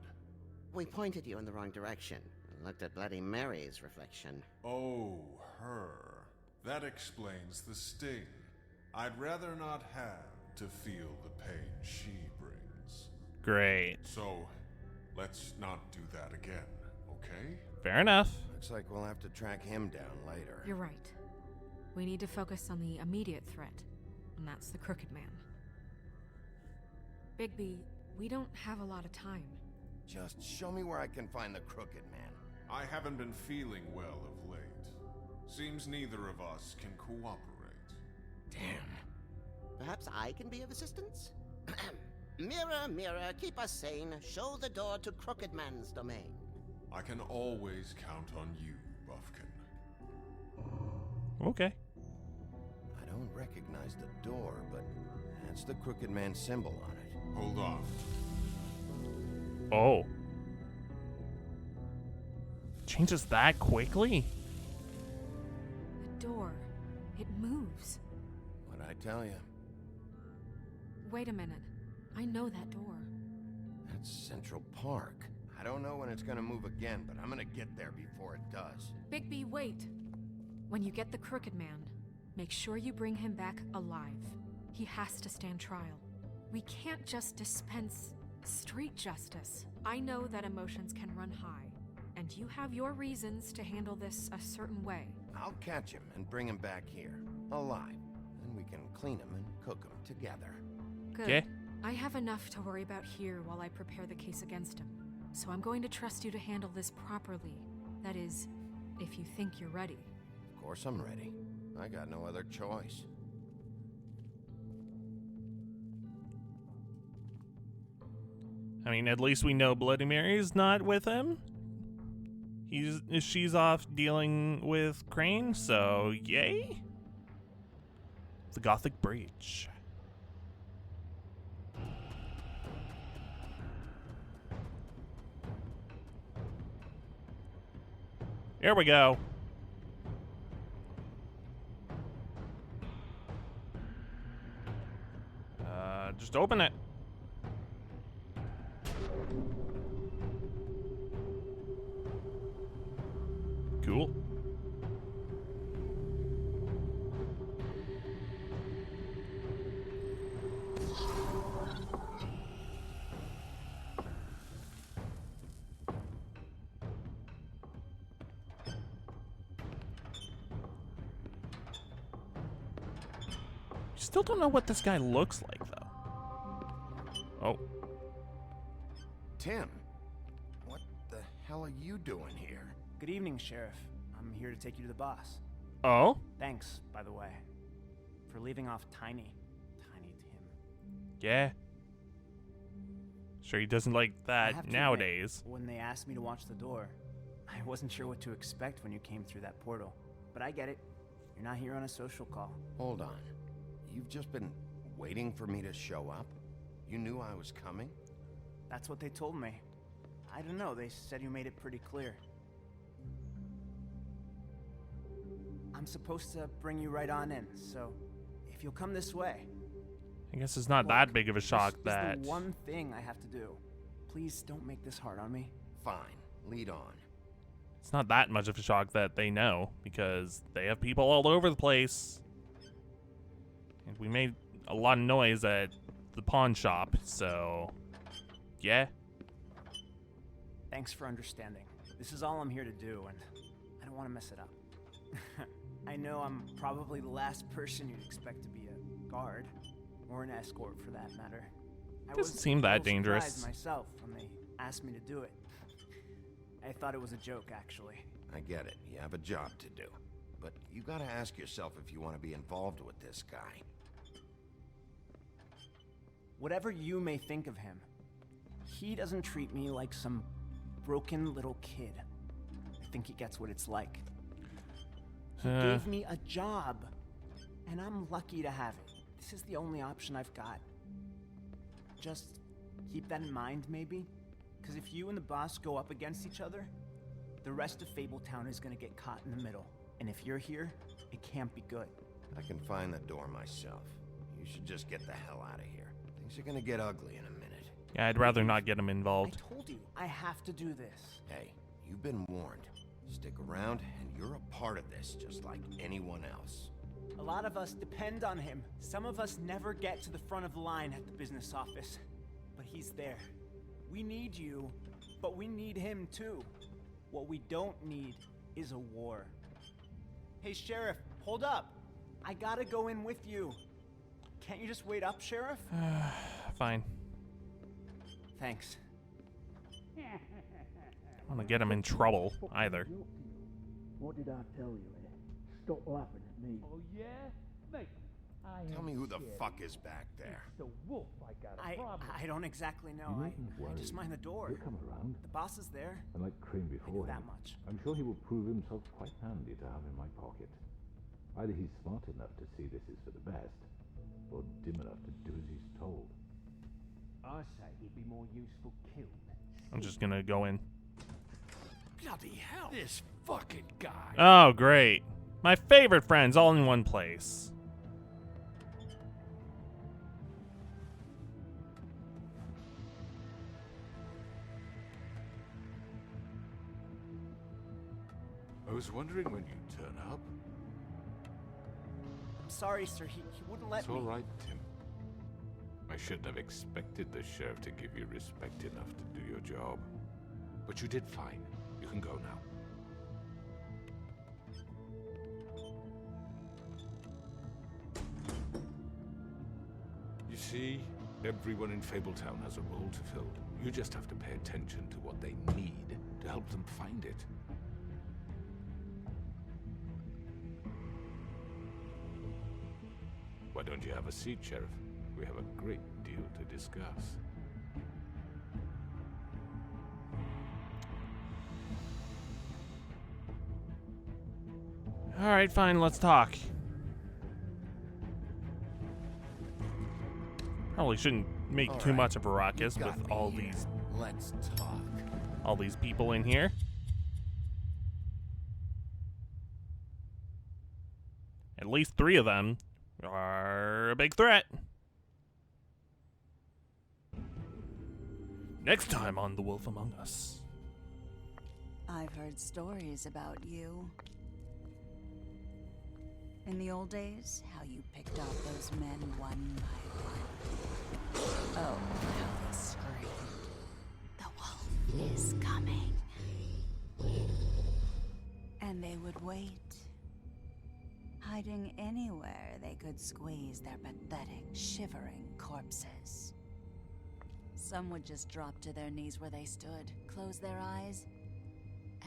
S19: We pointed you in the wrong direction and looked at Bloody Mary's reflection.
S18: Oh, her. That explains the sting. I'd rather not have to feel the pain she brings.
S1: Great.
S18: So, let's not do that again, okay?
S1: Fair enough.
S2: Looks like we'll have to track him down later.
S5: You're right. We need to focus on the immediate threat, and that's the Crooked Man. Bigby, we don't have a lot of time.
S2: Just show me where I can find the Crooked Man.
S18: I haven't been feeling well of late. Seems neither of us can cooperate.
S19: Damn. Perhaps I can be of assistance? Mirror, mirror, keep us sane. Show the door to Crooked Man's domain.
S18: I can always count on you, Buffkin.
S1: Okay.
S2: I don't recognize the door, but that's the Crooked Man symbol on it.
S18: Hold on.
S1: Oh. Changes that quickly?
S5: The door. It moves.
S2: What'd I tell you?
S5: Wait a minute. I know that door.
S2: That's Central Park. I don't know when it's gonna move again, but I'm gonna get there before it does.
S5: Bigby, wait. When you get the Crooked Man, make sure you bring him back alive. He has to stand trial. We can't just dispense street justice. I know that emotions can run high, and you have your reasons to handle this a certain way.
S2: I'll catch him and bring him back here, alive. Then we can clean him and cook him together.
S5: Good.
S1: Okay.
S5: I have enough to worry about here while I prepare the case against him. So I'm going to trust you to handle this properly. That is, if you think you're ready.
S2: Of course I'm ready. I got no other choice.
S1: I mean, at least we know Bloody Mary's not with him. She's off dealing with Crane, so yay. The Gothic Breach. Here we go. Just open it. Cool. Still don't know what this guy looks like, though. Oh.
S2: Tim, what the hell are you doing here?
S10: Good evening, Sheriff. I'm here to take you to the boss.
S1: Oh?
S10: Thanks, by the way, for leaving off Tiny Tim.
S1: Yeah. Sure he doesn't like
S10: I have
S1: that
S10: to
S1: nowadays.
S10: admit, when they asked me to watch the door, I wasn't sure what to expect when you came through that portal. But I get it. You're not here on a social call.
S2: Hold on. You've just been waiting for me to show up? You knew I was coming?
S10: That's what they told me. I don't know, they said you made it pretty clear. I'm supposed to bring you right on in, so if you'll come this way.
S1: I guess it's not that big of a shock
S10: this
S1: that...
S10: is the one thing I have to do. Please don't make this hard on me.
S2: Fine, lead on.
S1: It's not that much of a shock that they know, because they have people all over the place. And we made a lot of noise at the pawn shop, so... yeah.
S10: Thanks for understanding. This is all I'm here to do, and I don't want to mess it up. I know I'm probably the last person you'd expect to be a guard, or an escort for that matter.
S1: Doesn't seem that dangerous.
S10: I was surprised myself when they asked me to do it. I thought it was a joke, actually.
S2: I get it. You have a job to do. But you gotta ask yourself if you want to be involved with this guy.
S10: Whatever you may think of him, He doesn't treat me like some broken little kid. I think he gets what it's like. He gave me a job, and I'm lucky to have it. This is the only option I've got. Just keep that in mind, maybe? Because if you and the boss go up against each other, the rest of Fabletown is gonna get caught in the middle. And if you're here, it can't be good.
S2: I can find the door myself. You should just get the hell out of here. Things are gonna get ugly in a minute.
S1: Yeah, I'd rather not get him involved.
S10: I told you, I have to do this.
S2: Hey, you've been warned. Stick around, and you're a part of this, just like anyone else.
S10: A lot of us depend on him. Some of us never get to the front of the line at the business office. But he's there. We need you, but we need him too. What we don't need is a war. Hey, Sheriff, hold up. I gotta go in with you. Can't you just wait up, Sheriff?
S1: Fine.
S10: Thanks.
S1: I don't want to get him in trouble, either.
S20: What did I tell you, eh? Stop laughing at me.
S15: Oh, yeah? Mate,
S2: Tell me who the fuck is back there.
S15: the wolf I got a problem.
S10: I don't exactly know. I just mind the door.
S21: He'll come around.
S10: The boss is there.
S21: And like Crane before
S10: that
S21: him,
S10: much.
S21: I'm sure he will prove himself quite handy to have in my pocket. Either he's smart enough to see this is for the best, or dim enough to do as he's told.
S15: I say he'd be more useful killed.
S1: I'm just gonna go in.
S15: Bloody hell. This fucking guy.
S1: Oh, great. My favorite friends all in one place.
S18: I was wondering when you'd turn up.
S10: I'm sorry, sir. He wouldn't let
S18: It's
S10: me.
S18: all right, Tim. I shouldn't have expected the sheriff to give you respect enough to do your job. But you did fine. You can go now. You see, everyone in Fabletown has a role to fill. You just have to pay attention to what they need to help them find it. Why don't you have a seat, Sheriff? We have a great deal to discuss.
S1: All right, fine, let's talk. Probably shouldn't make too much of a ruckus with all these.
S2: Let's talk.
S1: All these people in here. At least 3 of them are a big threat. Next time on The Wolf Among Us.
S8: I've heard stories about you. In the old days, how you picked off those men one by one. Oh, how they screamed. The wolf is coming. And they would wait, hiding anywhere they could squeeze their pathetic, shivering corpses. Some would just drop to their knees where they stood, close their eyes,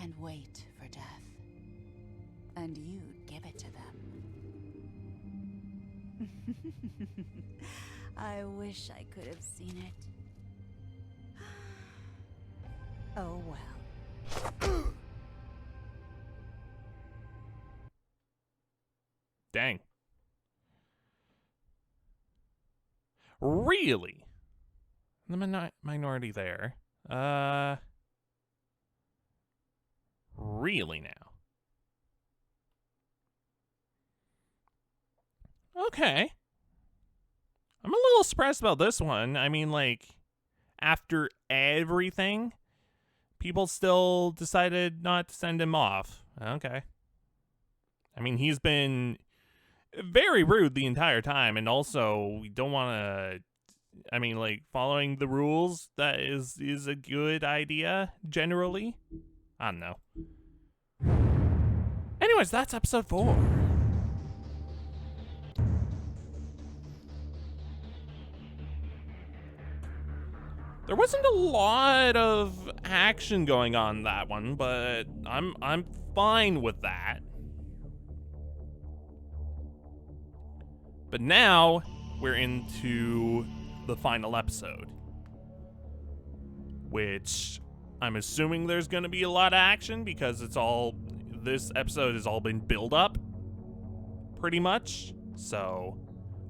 S8: and wait for death. And you'd give it to them. I wish I could have seen it. Oh well.
S1: Dang. Really? The minority there. Really now? Okay. I'm a little surprised about this one. I mean, like, after everything, people still decided not to send him off. Okay. I mean, he's been very rude the entire time, and also, we don't want to... I mean, like, following the rules, that is a good idea, generally. I don't know. Anyways, that's episode 4. There wasn't a lot of action going on in that one, but I'm fine with that. But now we're into the final episode. which I'm assuming there's going to be a lot of action because this episode has all been build up pretty much. So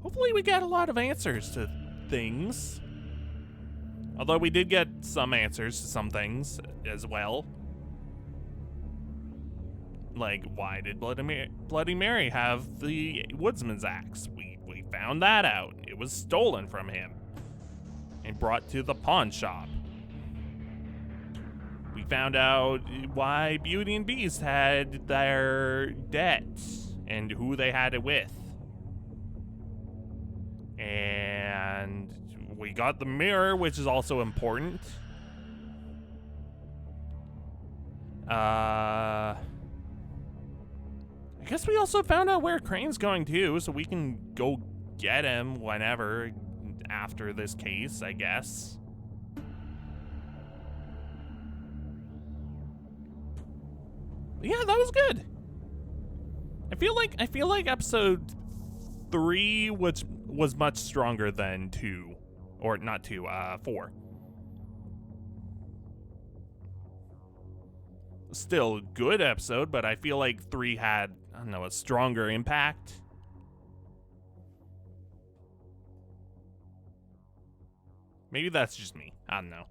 S1: hopefully we get a lot of answers to things. Although we did get some answers to some things as well. Like, why did Bloody Mary have the woodsman's axe? We found that out. It was stolen from him and brought to the pawn shop. We found out why Beauty and Beast had their debt and who they had it with. And we got the mirror, which is also important. I guess we also found out where Crane's going too, so we can go get him whenever after this case, I guess. Yeah, that was good. I feel like episode 3 was much stronger than 2, or not 2, 4. Still a good episode, but I feel like 3 had, I don't know, a stronger impact. Maybe that's just me. I don't know.